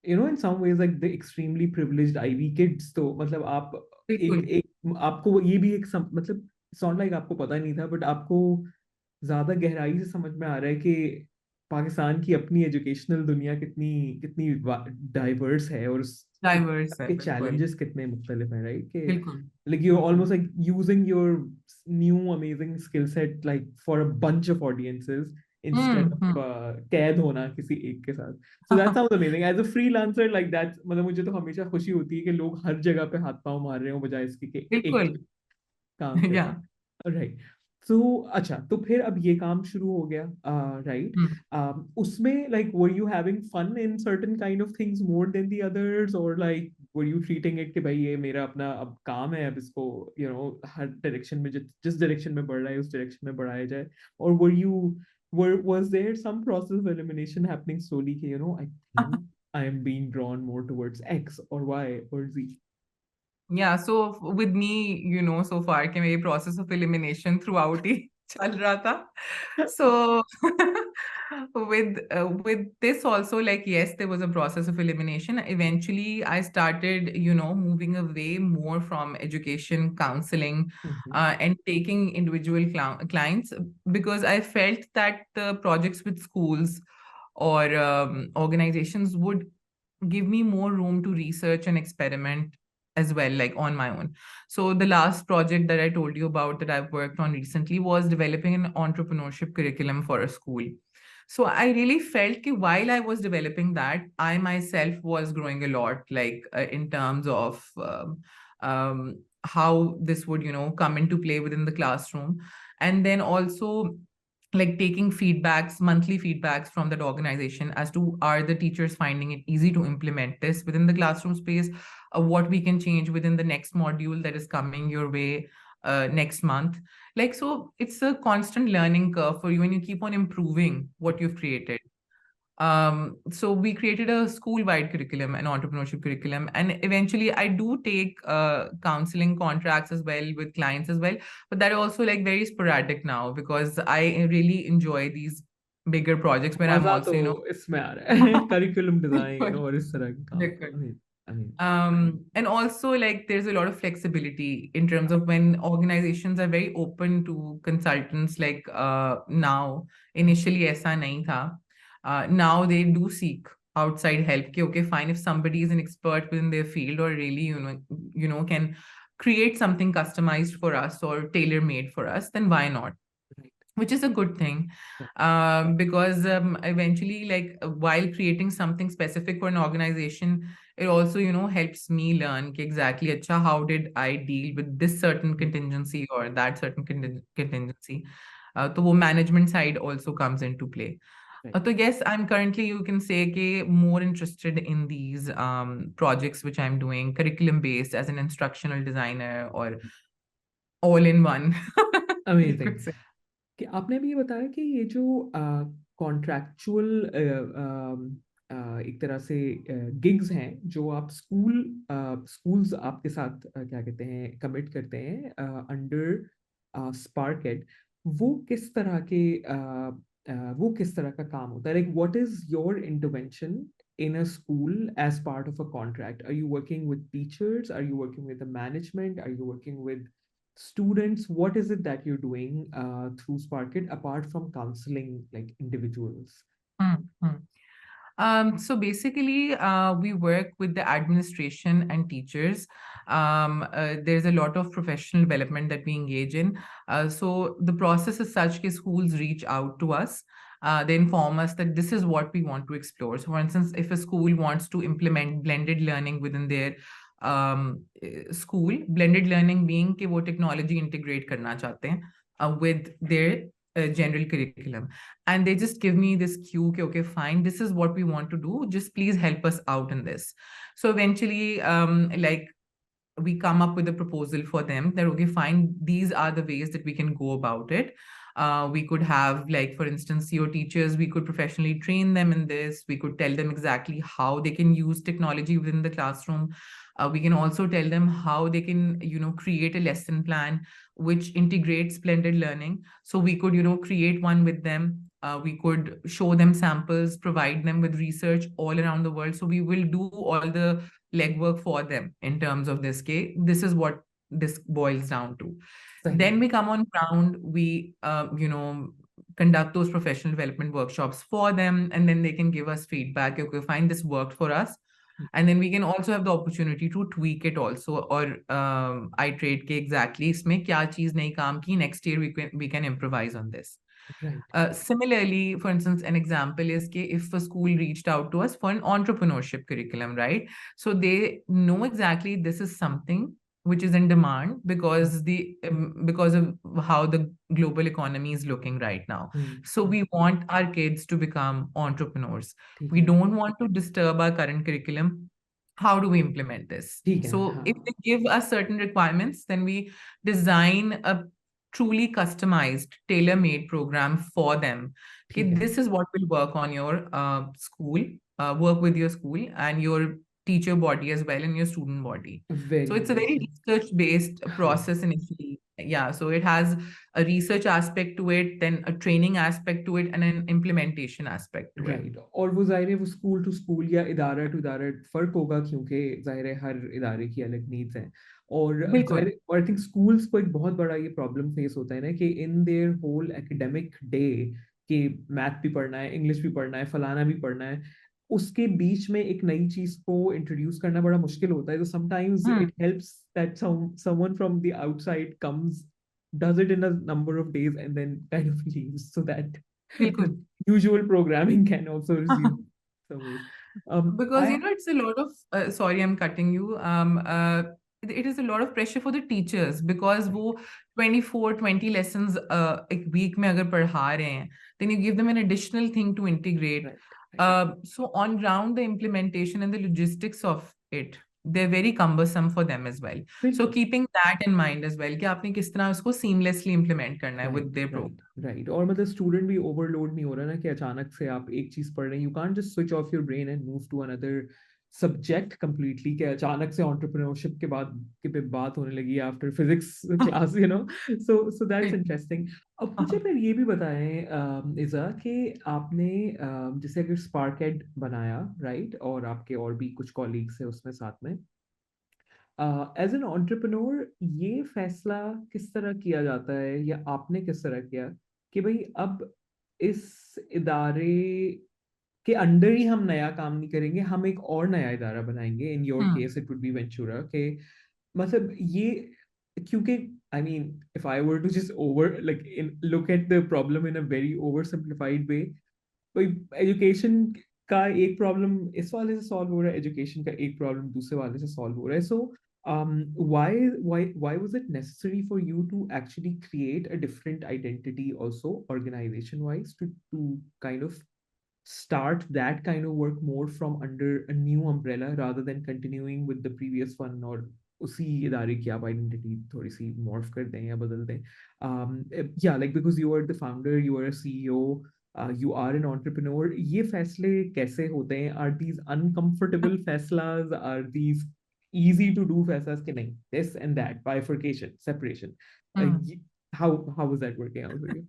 in some ways like the extremely privileged Ivy kids. तो मतलब आप बिल्कुल एक आपको ये भी एक मतलब sound like आपको पता नहीं था, but आपको ज्यादा गहराई से समझ में आ रहा है कि पाकिस्तान की अपनी एजुकेशनल दुनिया कितनी कितनी डाइवर्स है और diverse है के बिल्कुल challenges कितने मुख्तलिफ हैं, right? कि बिल्कुल like you're बिल्कुल almost like using your new amazing skill set like for a bunch of audiences instead of हम्म कैद होना किसी एक के साथ. So that sounds amazing. As a freelancer like that, मतलब मुझे तो हमेशा खुशी होती है कि लोग हर जगह पे हाथ पांव मार रहे हो बजाय इसके कि एक बिल्कुल काम कर या रहे हैं. राइट. तो अच्छा, तो फिर अब ये काम शुरू हो गया, राइट. उसमें like were you having fun in certain kind of things more than the others, or like were you treating it कि भाई ये मेरा अपना अब काम है, अब इसको हर डायरेक्शन में जिस डायरेक्शन में बढ़ रहा है उस डायरेक्शन में बढ़ाया जाए, और was there some process of elimination happening slowly कि I think I am being drawn more towards X or Y or Z? Yeah, so with me, so far कि मेरी process of elimination throughout ही चल रहा था. So with this also, like, yes, there was a process of elimination. Eventually, I started, moving away more from education counseling and taking individual clients, because I felt that the projects with schools or organizations would give me more room to research and experiment as well, like on my own. So the last project that I told you about that I've worked on recently was developing an entrepreneurship curriculum for a school. So I really felt that while I was developing that, I myself was growing a lot, like in terms of how this would, come into play within the classroom. And then also like taking feedbacks, monthly feedbacks from that organization as to are the teachers finding it easy to implement this within the classroom space, what we can change within the next module that is coming your way next month. Like, so it's a constant learning curve for you, and you keep on improving what you've created. So we created a school-wide curriculum, an entrepreneurship curriculum, and eventually I do take counseling contracts as well with clients as well, but that are also like very sporadic now because I really enjoy these bigger projects where I'm मजा also, तो इसमें आ रहा है curriculum design बिल्कुल और इस तरह के काम. बिल्कुल Amazing. I mean, And also, like, there's a lot of flexibility in terms of when organizations are very open to consultants. Like, now, initially, aisa nahi tha. Now they do seek outside help. Ki, okay, fine. If somebody is an expert within their field or really, can create something customized for us or tailor made for us, then why not? right, Which is a good thing, right, because eventually, like, while creating something specific for an organization, it also helps me learn ki exactly acha, how did I deal with this certain mm, contingency or that certain contingency. So wo management side also comes into play. right. So yes, I'm currently, you can say, more interested in these projects which I'm doing curriculum based as an instructional designer or all in one. You amazing could say. कि आपने भी ये बताया कि ये जो contractual एक तरह से गिग्स हैं जो आप स्कूल्स आपके साथ क्या कहते हैं कमिट करते हैं अंडर स्पार्केट वो किस तरह के वो किस तरह का काम होता है like what is your intervention in a school as part of a contract? Are you working with teachers? Are you working with the management? Are you working with students? What is it that you're doing through Sparkit apart from counseling like individuals? Hmm. So basically, we work with the administration and teachers. There's a lot of professional development that we engage in. So the process is such that schools reach out to us. They inform us that this is what we want to explore. So, for instance, if a school wants to implement blended learning within their school, blended learning being कि वो technology integrate करना चाहते हैं with their general curriculum, and they just give me this cue कि, okay, fine, this is what we want to do, just please help us out in this. So eventually, like, we come up with a proposal for them that, okay, fine, these are the ways that we can go about it. We could have, like, for instance, your teachers, we could professionally train them in this. We could tell them exactly how they can use technology within the classroom. We can also tell them how they can, create a lesson plan which integrates blended learning. So we could, create one with them. We could show them samples, provide them with research all around the world. So we will do all the legwork for them in terms of this case. This is what this boils down to. सही Then है. we come on ground, we conduct those professional development workshops for them, and then they can give us feedback. Okay, fine, this worked for us. And then we can also have the opportunity to tweak it also, or iterate ke exactly इसमें क्या चीज नहीं काम की, next year we can improvise on this. Right. Similarly, for instance, an example is if a school reached out to us for an entrepreneurship curriculum, right? So they know exactly this is something which is in demand because of how the global economy is looking right now. So we want our kids to become entrepreneurs. ठीक We है. don't want to disturb our current curriculum. How do we implement this? ठीक है. So हाँ. if they give us certain requirements, then we design a truly customized, tailor-made program for them. ठीक Okay, है. this is what will work on your school, work with your school and your teacher body as well and your student body. So Very it's a very interesting. research-based हाँ. process initially. Yeah, so it has a research aspect to it, then a training aspect to it, and an implementation aspect to it. Right और वो जाहिर है वो school to school या इदारा to इदारा फर्क होगा क्योंकि जाहिर है हर इदारे की अलग नीड्स हैं और बिल्कुल। जाहिर और आई थिंक स्कूल्स को एक बहुत बड़ा ये प्रॉब्लम फेस होता है ना कि in their whole academic day कि मैथ भी पढ़ना है इंग्लिश भी पढ़ना है फलाना भी पढ़ना है उसके बीच में एक नई चीज को इंट्रोड्यूस करना बड़ा मुश्किल होता है तो sometimes hmm. It helps that someone from the outside comes does it in a number of days and then kind of leaves so that the बिल्कुल। usual programming can also resume some ways. Because I it's a lot of sorry, I'm cutting you. It is a lot of pressure for the teachers because right, वो 24-20 lessons एक week में अगर पढ़ा रहे हैं, then you give them an additional thing to integrate. right, right. So on ground, the implementation and the logistics of it, they're very cumbersome for them as well. So बिल्कुल keeping that in mind as well कि आपने किस तरह उसको seamlessly implement करना है with right their right program. Right और मतलब स्टूडेंट भी ओवरलोड नहीं हो रहा ना कि अचानक से आप एक चीज पढ़ रहे हैं you can't just switch off your brain and move to another subject completely कि अचानक से एंटरप्रेन्योरशिप के बाद के पे बात होने लगी after physics class, so that's interesting. अब मुझे फिर ये भी बताएं इज़ा कि आपने जैसे अगर स्पार्कहेड बनाया, राइट, और आपके और भी कुछ कॉलीग्स हैं उसमें साथ में, एज एन एंटरप्रेन्योर ये फैसला किस तरह किया जाता है या आपने किस तरह किया कि भाई अब इस इदारे के अंडर ही हम नया काम नहीं करेंगे, हम एक और नया इदारा बनाएंगे, in your hmm case it would be वेंचुरा के, मतलब ये, क्योंकि I mean if I were to just over like in look at the problem in a very over simplified way, कोई एजुकेशन का एक प्रॉब्लम इस वाले से सॉल्व हो रहा है, एजुकेशन का एक प्रॉब्लम दूसरे वाले से सॉल्व हो रहा है, सो why was it necessary for you to actually create a different identity also organization wise to kind of start that kind of work more from under a new umbrella rather than continuing with the previous one, और उसी इदारे की आप identity थोड़ी सी morph कर दें या बदल दें, या like because you are the founder, you are a CEO, you are an entrepreneur, ये फैसले कैसे होते हैं? आर दीज अनकंफर्टेबल फैसलाज, are these easy to do फैसलाज के नहीं, this and that bifurcation separation, hmm how was that working out for you?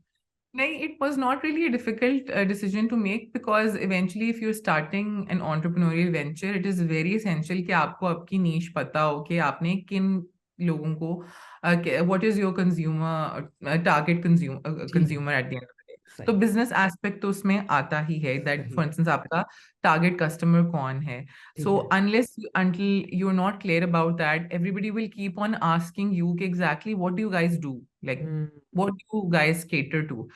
नहीं, it was not really a difficult decision to make because eventually if you're starting an entrepreneurial venture, it is very essential कि आपको आपकी niche पता हो कि आपने किन लोगों को what is your consumer target ठीक है, consumer at the end of the day. तो सही, business aspect तो उसमें आता ही है that सही, for instance आपका target customer कौन है. ठीक So है, until you're not clear about that, everybody will keep on asking you कि exactly what do you guys do, like hmm, what do you guys cater to.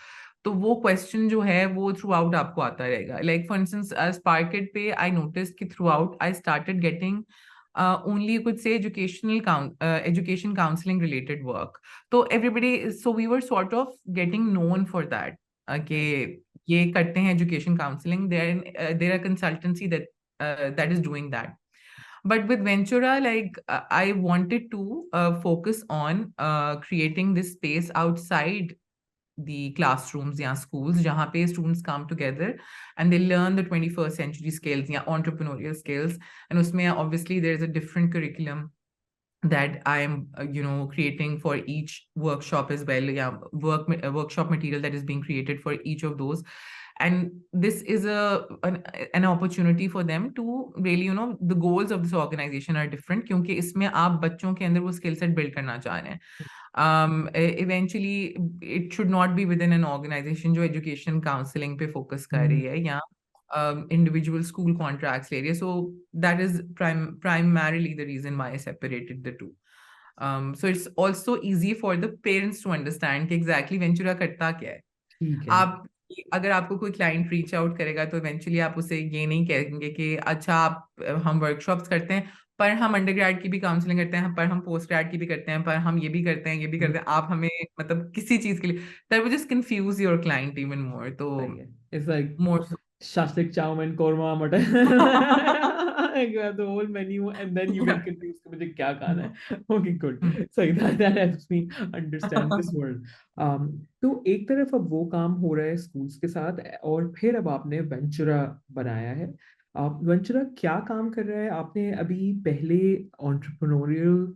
तो वो question जो है वो थ्रू आउट आपको आता रहेगा. लाइक फॉर इंस्टेंस स्पार्केट पे आई नोटिस कि through out I started getting only you could say education counseling related work. So everybody, so we were sort of getting known for that. कि right, ये करते हैं education counseling. There are consultancy that is doing that. But with Ventura, like I wanted to focus on creating this space outside the classrooms या schools जहाँ पे students come together and they learn the 21st century skills या entrepreneurial skills. And उसमें obviously there's a different curriculum that I am creating for each workshop as well. Yeah, workshop material that is being created for each of those. And this is an opportunity for them to really, the goals of this organization are different क्योंकि इसमें आप बच्चों के अंदर वो skill set build करना चाह रहे हैं. Eventually it should not be within an organization जो education counseling पे focus कर रही है या individual school contracts ले रही है. So that is primarily the reason why I separated the two. So it's also easy for the parents to understand कि exactly Ventura करता क्या है. ठीक है, आप अगर आपको कोई क्लाइंट रीच आउट करेगा तो इवेंचुअली आप उसे ये नहीं कहेंगे कि अच्छा आप हम वर्कशॉप्स करते हैं पर हम अंडर ग्रेड की भी काउंसलिंग करते हैं, पर हम पोस्ट ग्रेड की भी करते हैं, पर हम ये भी करते हैं, ये भी हम्म, करते हैं, आप हमें मतलब किसी चीज के लिए that will just confuse your client even more. तो सही है, it's like more shashlik chow mein korma mutton you have the whole menu and then you get confused कि मुझे क्या खाना है. Okay, good, so that helps me understand this world. तो एक तरफ अब वो काम हो रहा है स्कूल्स के साथ और फिर अब आपने वेंचुरा बनाया है. वेंचुरा क्या काम कर रहा है? आपने अभी पहले एंटरप्रेन्योरियल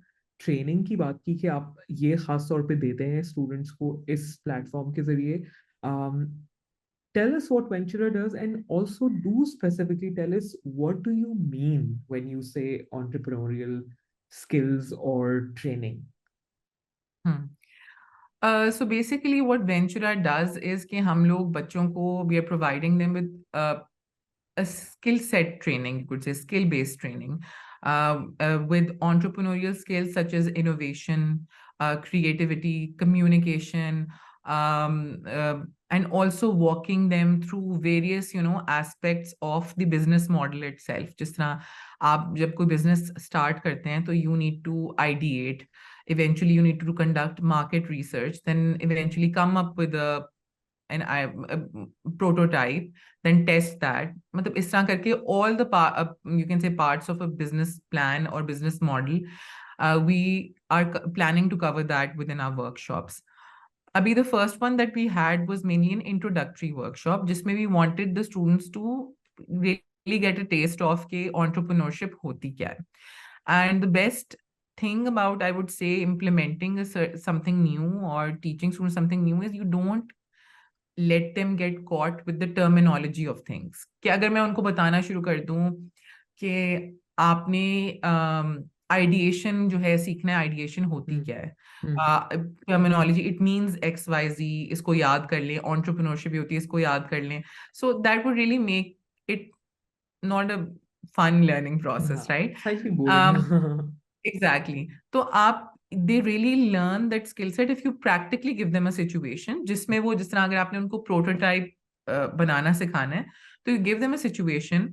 ट्रेनिंग की बात की कि आप ये खास तौर पे देते हैं स्टूडेंट्स को इस प्लेटफॉर्म के जरिए. Tell us what Ventura does and also do specifically tell us what do you mean when you say entrepreneurial skills or training. So basically what Ventura does is कि हम लोग बच्चों को we are providing them with a skill set training, you could say skill based training, with entrepreneurial skills such as innovation, creativity, communication, and also walking them through various aspects of the business model itself. जिस तरह आप जब कोई business start करते हैं तो you need to ideate, eventually you need to conduct market research, then eventually come up with a prototype, then test that. मतलब इस तरह करके all the you can say parts of a business plan or business model, we are planning to cover that within our workshops. Abhi, the first one that we had was mainly an introductory workshop, जिसमें we wanted the students to really really get a taste of के entrepreneurship होती क्या है. And the best thing about, I would say, implementing something new or teaching students something new is you don't let them get caught with the terminology of things. कि अगर मैं उनको बताना शुरू कर दूं कि आपने आइडिएशन जो है सीखना है, आइडिएशन होती क्या है, terminology, it means X Y Z, इसको याद कर लें, एंटरप्रेन्योरशिप भी होती है, इसको याद कर लें. So that would really make it not a fun learning process, right? Slightly boring. Exactly. तो आप they really learn that skill set if you practically give them a situation जिसमें वो, जिस तरह अगर आपने उनको प्रोटोटाइप बनाना सिखाना है, तो you give them a situation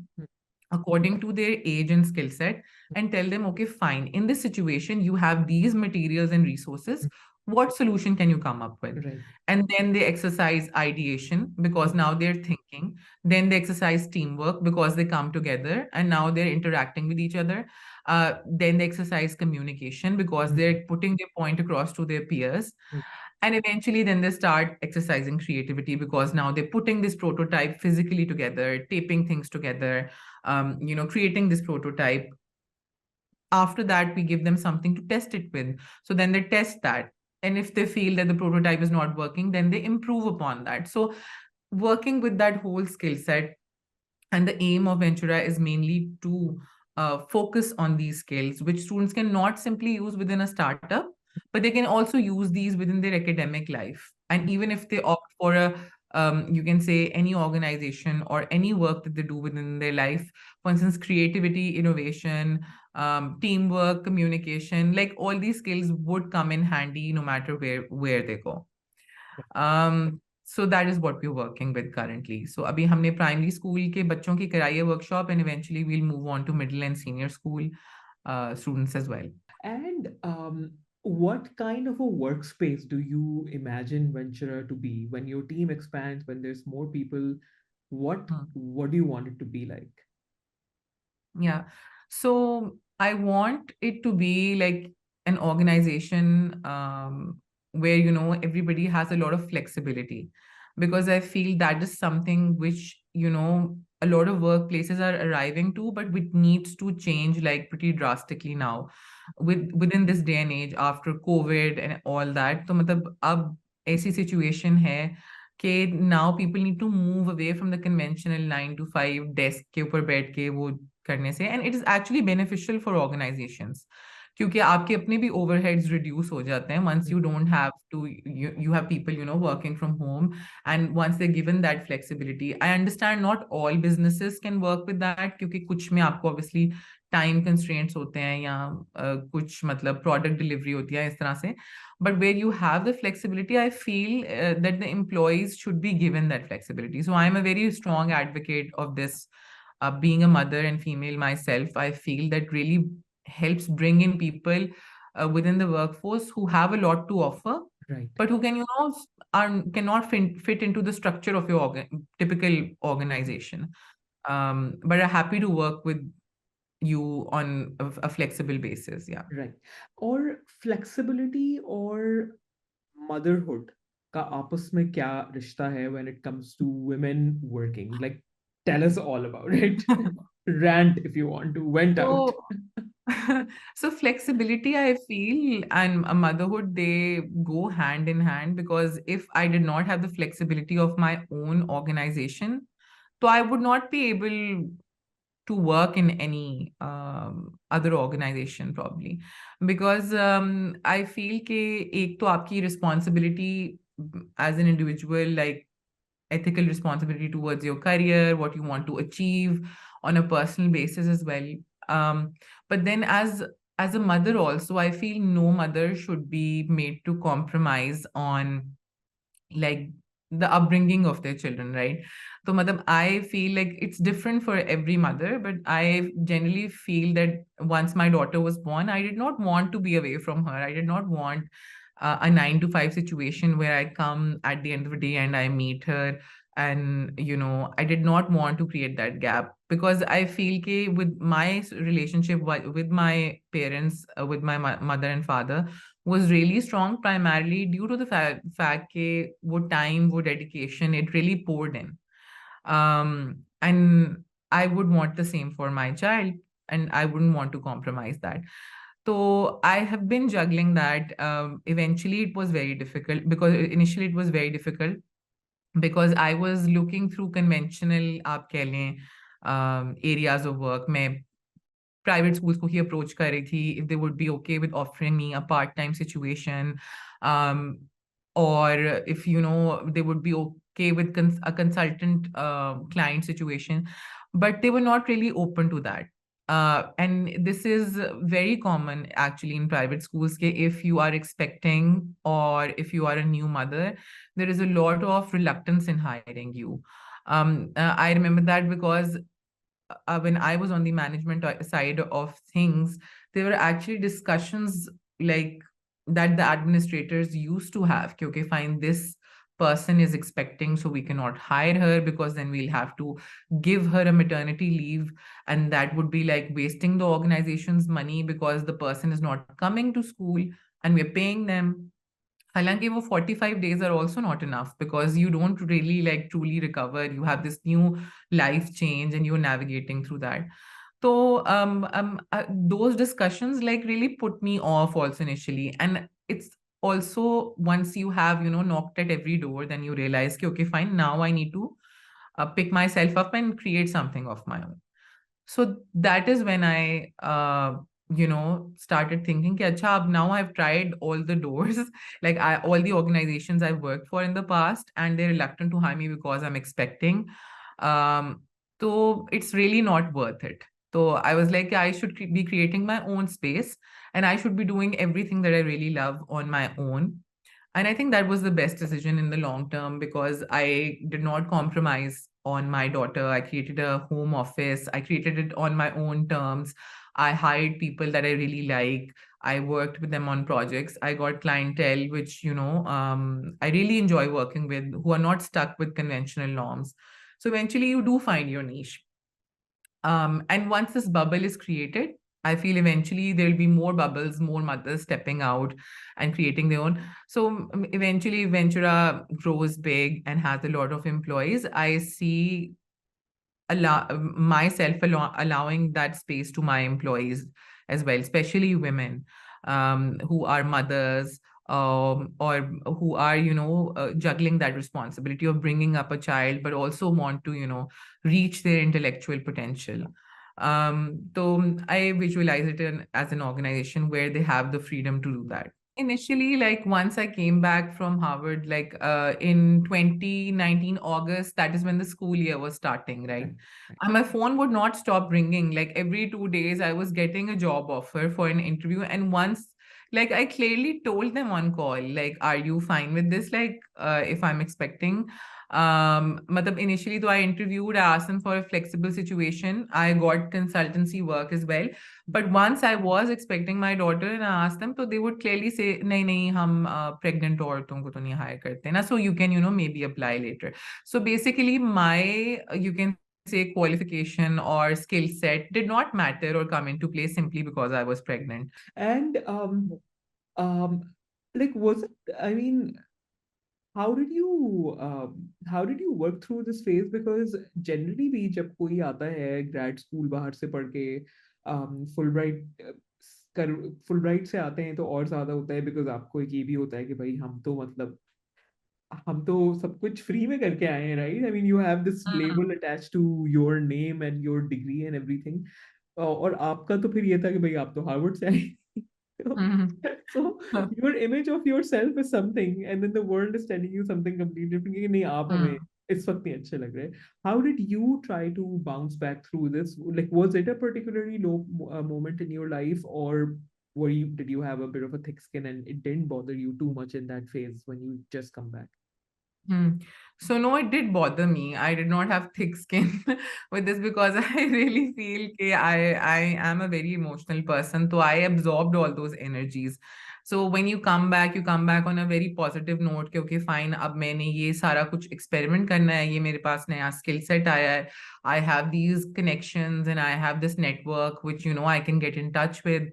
according to their age and skill set and tell them, okay, fine, in this situation you have these materials and resources, what solution can you come up with? Right. And then they exercise ideation because now they're thinking. Then they exercise teamwork because they come together and now they're interacting with each other. Then they exercise communication because they're putting their point across to their peers. And eventually then they start exercising creativity because now they're putting this prototype physically together, taping things together, creating this prototype. After that, we give them something to test it with. So then they test that. And if they feel that the prototype is not working, then they improve upon that. So working with that whole skill set, and the aim of Ventura is mainly to focus on these skills, which students can not simply use within a startup, but they can also use these within their academic life. And even if they opt for you can say any organization or any work that they do within their life, for instance, creativity, innovation, teamwork, communication, like all these skills would come in handy no matter where they go. So that is what we're working with currently. So अभी हमने primary school के बच्चों की कराई है workshop, and eventually we'll move on to middle and senior school students as well. And what kind of a workspace do you imagine Ventura to be when your team expands, when there's more people? What do you want it to be like? Yeah. So I want it to be like an organization where, everybody has a lot of flexibility, because I feel that is something which, a lot of workplaces are arriving to, but which needs to change like pretty drastically now within this day and age after COVID and all that. तो मतलब अब ऐसी situation है कि now people need to move away from the conventional 9 to 5 desk के ऊपर बैठ के वो करने से, and it is actually beneficial for organizations क्योंकि आपके अपने भी overheads reduce हो जाते हैं once you don't have to, you have people working from home, and once they're given that flexibility. I understand not all businesses can work with that क्योंकि कुछ में आपको obviously time constraints होते हैं या कुछ मतलब product delivery होती है इस तरह से, but where you have the flexibility, I feel that the employees should be given that flexibility. So I'm a very strong advocate of this. Being a mother and female myself, I feel that really helps bring in people within the workforce who have a lot to offer, Right. but who can, cannot fit into the structure of your typical organization. But are happy to work with you on a flexible basis. Yeah. Right. Or flexibility or motherhood का आपस में क्या रिश्ता है when it comes to women working? Like, tell us all about it. Rant if you want to. Went out. So, so flexibility, I feel, and a motherhood, they go hand in hand, because if I did not have the flexibility of my own organization, so I would not be able to work in any other organization probably, because I feel कि एक तो आपकी responsibility as an individual, like ethical responsibility towards your career, what you want to achieve on a personal basis as well. But then as a mother also, I feel no mother should be made to compromise on like the upbringing of their children, right? So madam, I feel like it's different for every mother, but I generally feel that once my daughter was born, I did not want to be away from her. I did not want a 9 to 5 situation where I come at the end of the day and I meet her, and I did not want to create that gap, because I feel that with my relationship with my parents, with my mother and father, was really strong, primarily due to the fact that what time, what dedication it really poured in. And I would want the same for my child, and I wouldn't want to compromise that. So I have been juggling that. Eventually, it was very difficult because initially it was very difficult because I was looking through conventional, आप कह लें, areas of work. मैं private schools को ही approach कर रही थी if they would be okay with offering me a part-time situation, um, or if they would be okay with a consultant client situation, but they were not really open to that. And this is very common actually in private schools. If you are expecting or if you are a new mother, there is a lot of reluctance in hiring you. I remember that because when I was on the management side of things, there were actually discussions like that the administrators used to have. Okay, fine, this person is expecting, so we cannot hire her because then we'll have to give her a maternity leave, and that would be like wasting the organization's money because the person is not coming to school and we're paying them. हालांकि वो 45 days are also not enough because you don't really like truly recover. You have this new life change and you're navigating through that. So those discussions like really put me off also initially. And it's also once you have, knocked at every door, then you realize, okay, okay, fine, now I need to pick myself up and create something of my own. So that is when I, started thinking, कि अच्छा, अब now I've tried all the doors, like all the organizations I've worked for in the past, and they're reluctant to hire me because I'm expecting. Um, so it's really not worth it. So I was like, I should be creating my own space, and I should be doing everything that I really love on my own. And I think that was the best decision in the long term because I did not compromise on my daughter. I created a home office. I created it on my own terms. I hired people that I really like. I worked with them on projects. I got clientele, which, I really enjoy working with, who are not stuck with conventional norms. So eventually you do find your niche. And once this bubble is created, I feel eventually there'll be more bubbles, more mothers stepping out and creating their own. So eventually Ventura grows big and has a lot of employees. I see myself allowing that space to my employees as well, especially women who are mothers, or who are, juggling that responsibility of bringing up a child, but also want to, reach their intellectual potential. So I visualize it as an organization where they have the freedom to do that. Initially, like once I came back from Harvard, like in 2019 August, that is when the school year was starting, right? And my phone would not stop ringing. Like every 2 days, I was getting a job offer for an interview. And once, like I clearly told them on call, like, are you fine with this? Like, if I'm expecting, matlab initially, though I interviewed, I asked them for a flexible situation. I got consultancy work as well. But once I was expecting my daughter and I asked them, so they would clearly say, नहीं नहीं हम pregnant औरतों को तो नहीं hire करते ना, so you can maybe apply later. So basically my you can say qualification or skill set did not matter or come into play simply because I was pregnant. And um, like, was it? I mean, how did you work through this phase? Because generally भी जब कोई आता है grad school बाहर से पढ़ के Fulbright कर Fulbright से आते हैं तो और ज्यादा होता है because आपको एक ये भी होता है कि भाई हम तो सब कुछ फ्री में करके आए हैं, right? I mean you have this Hmm. Label attach to your name and your degree and everything. और आपका तो फिर ये था कि भाई आप तो हार्वर्ड से आए। Hmm. so your image of yourself is something and then the world is telling you something completely different कि नहीं आप हमें Hmm. इस वक्त नहीं अच्छे लग रहे। how did you try to bounce back through this? Like, was it a particularly low moment in your life, or did you have a bit of a thick skin and it didn't bother you too much in that phase when you just come back? Hmm. So no, it did bother me. I did not have thick skin with this because I really feel I am a very emotional person. So I absorbed all those energies. So when you come back on a very positive note कि okay fine, अब मैंने ये सारा कुछ experiment करना है, ये मेरे पास नया skill set आया है. I have these connections and I have this network which I can get in touch with.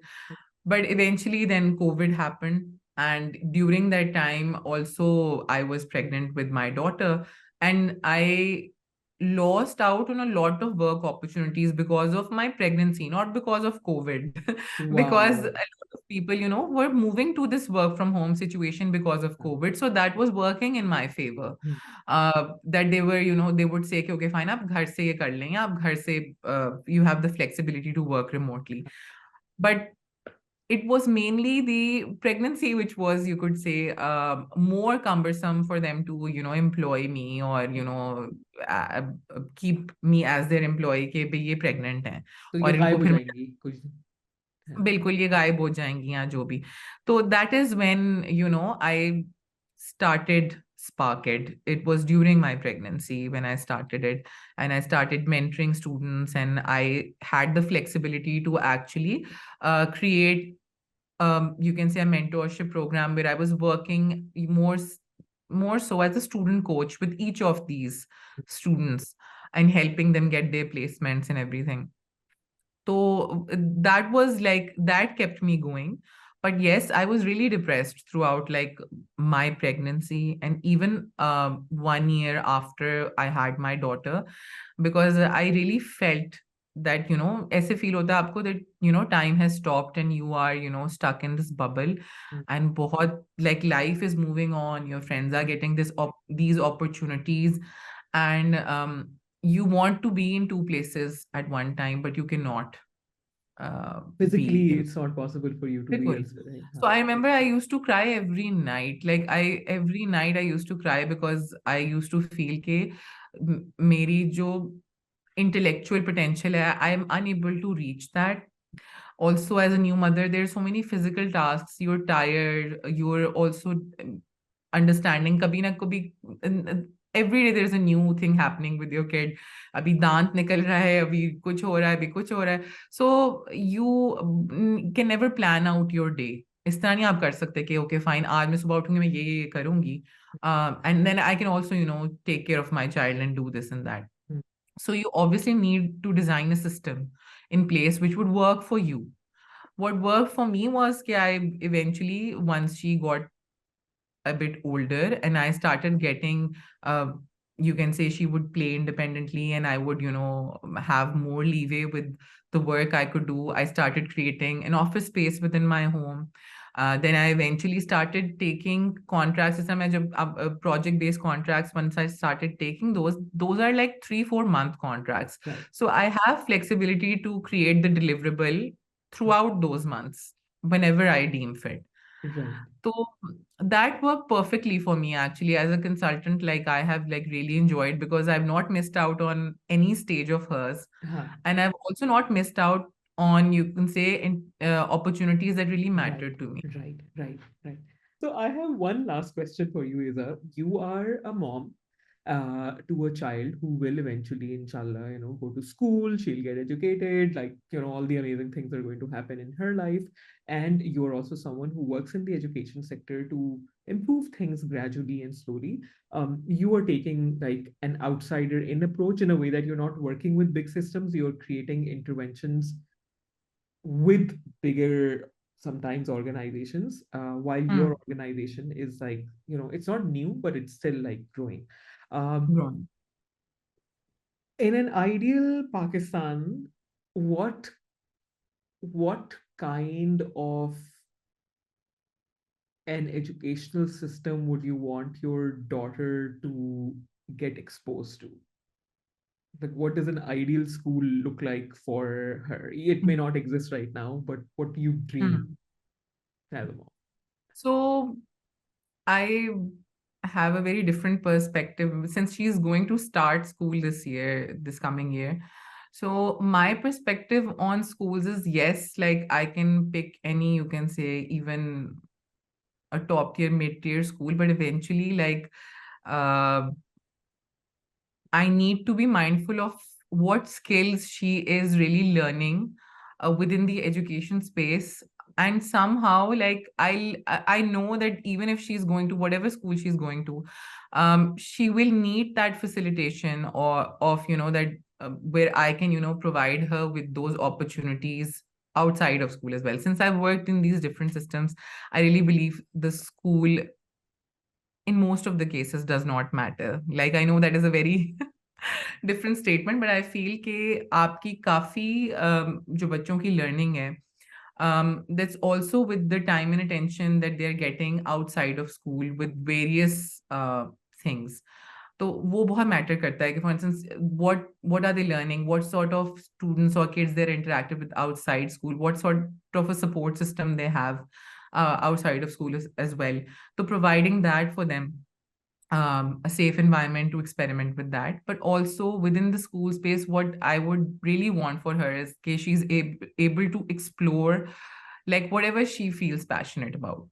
But eventually then COVID happened, and during that time also I was pregnant with my daughter, and I lost out on a lot of work opportunities because of my pregnancy, not because of COVID. Because a Wow. lot of people, were moving to this work from home situation because of COVID. So that was working in my favor. Hmm. That they were, they would say, कि, okay, fine, आप घर से ये कर लेंगे, आप घर से, you have the flexibility to work remotely. But it was mainly the pregnancy which was, you could say, more cumbersome for them to employ me, or uh, keep me as their employee कि भाई ये pregnant हैं तो ये और इनको गायब हो फिर जाएंगी कुछ दिन। हाँ। बिल्कुल ये गायब हो जाएंगी या जो भी. तो that is when I started Sparked. It was during my pregnancy when I started it, and I started mentoring students, and I had the flexibility to actually create, you can say, a mentorship program where I was working more so as a student coach with each of these students and helping them get their placements and everything. So that was like, that kept me going. But yes, I was really depressed throughout like my pregnancy, and even 1 year after I had my daughter, because I really felt that, ऐसे feel होता है आपको that, time has stopped and you are, stuck in this bubble, hmm, and बहुत like life is moving on, your friends are getting these opportunities, and you want to be in two places at one time, but you cannot be physically in. it's not possible for you to be बिल्कुल. elsewhere, right? So I remember I used to cry every night. Like every night I used to cry because I used to feel कि मेरी जो intellectual potential है, I am unable to reach that. Also, as a new mother, there's so many physical tasks. You're tired. You're also understanding. कभी ना कभी every day there's a new thing happening with your kid. अभी दांत निकल रहा है, अभी कुछ हो रहा है, अभी कुछ हो रहा है. So you can never plan out your day. इस तरह नहीं आप कर सकते कि okay fine, आज मैं सुबह उठूंगी, मैं ये करूंगी. And then I can also, take care of my child and do this and that. Hmm. So you obviously need to design a system in place which would work for you. What worked for me was that I eventually, once she got a bit older and I started getting, you can say, she would play independently and I would, have more leeway with the work I could do. I started creating an office space within my home. Then I eventually started taking contracts. Project based contracts, once I started taking those are like 3-4 month contracts. Right. So I have flexibility to create the deliverable throughout those months whenever I deem fit. Right. So that worked perfectly for me actually as a consultant. Like I have like really enjoyed because I've not missed out on any stage of hers, Huh. and I've also not missed out on, you can say, opportunities that really Right, mattered to me. right, right, right. So I have one last question for you, Iza. You are a mom to a child who will eventually, inshallah, go to school, she'll get educated, like, all the amazing things are going to happen in her life. And you're also someone who works in the education sector to improve things gradually and slowly. You are taking like an outsider in approach in a way that you're not working with big systems, you're creating interventions with bigger sometimes organizations, while Hmm. your organization is like, it's not new but it's still like growing. um, Right. in an ideal Pakistan, what kind of an educational system would you want your daughter to get exposed to? Like, what does an ideal school look like for her? It may not exist right now, but what do you dream Hmm. as a mom? So I have a very different perspective since she's going to start school this coming year. So my perspective on schools is, yes, like I can pick any, you can say, even a top tier, mid tier school, but eventually, like, uh, I need to be mindful of what skills she is really learning within the education space. And somehow, like, I know that even if she's going to whatever school she's going to, she will need that facilitation or of, that where I can, provide her with those opportunities outside of school as well. Since I've worked in these different systems, I really believe the school in most of the cases does not matter. Like I know that is a very different statement, but I feel कि आपकी काफी जो बच्चों की learning है, that's also with the time and attention that they're getting outside of school with various things. तो वो बहुत मैटर करता है कि for instance what are they learning, what sort of students or kids they're interactive with outside school, what sort of a support system they have outside of school as well. So providing that for them, a safe environment to experiment with that, but also within the school space, what I would really want for her is that she's able to explore like whatever she feels passionate about.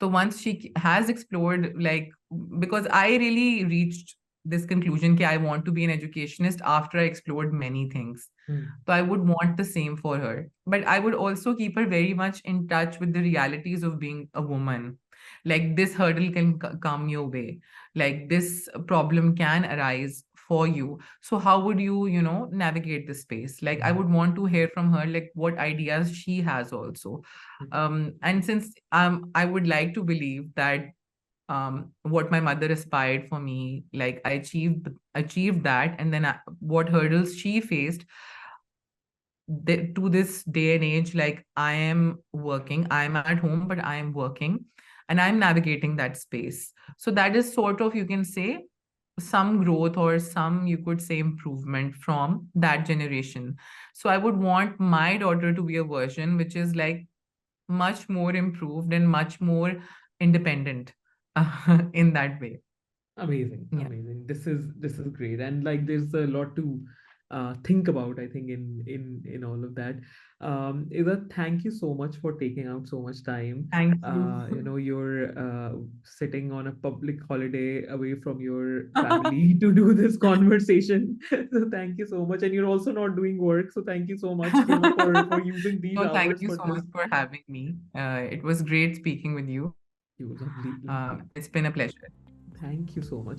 So once she has explored, like, because I really reached this conclusion that I want to be an educationist after I explored many things. So I would want the same for her. But I would also keep her very much in touch with the realities of being a woman. Like this hurdle can come your way. Like this problem can arise for you. So how would you, navigate the space? Like I would want to hear from her, like what ideas she has also. And since I would like to believe that what my mother aspired for me, like I achieved that, and then what hurdles she faced, to this day and age, like I am working, I'm at home, but I am working and I'm navigating that space. So that is sort of, you can say, some growth or some, you could say, improvement from that generation. So I would want my daughter to be a version which is like much more improved and much more independent in that way. Amazing, Yeah. amazing. This is great, and like there's a lot to think about. I think in all of that. Ida, thank you so much for taking out so much time. Thank you. You're sitting on a public holiday away from your family to do this conversation. So thank you so much, and you're also not doing work. So thank you so much, for using these No, thank hours you for so this. much for having me. It was great speaking with you. You lovely, lovely. It's been a pleasure. Thank you so much.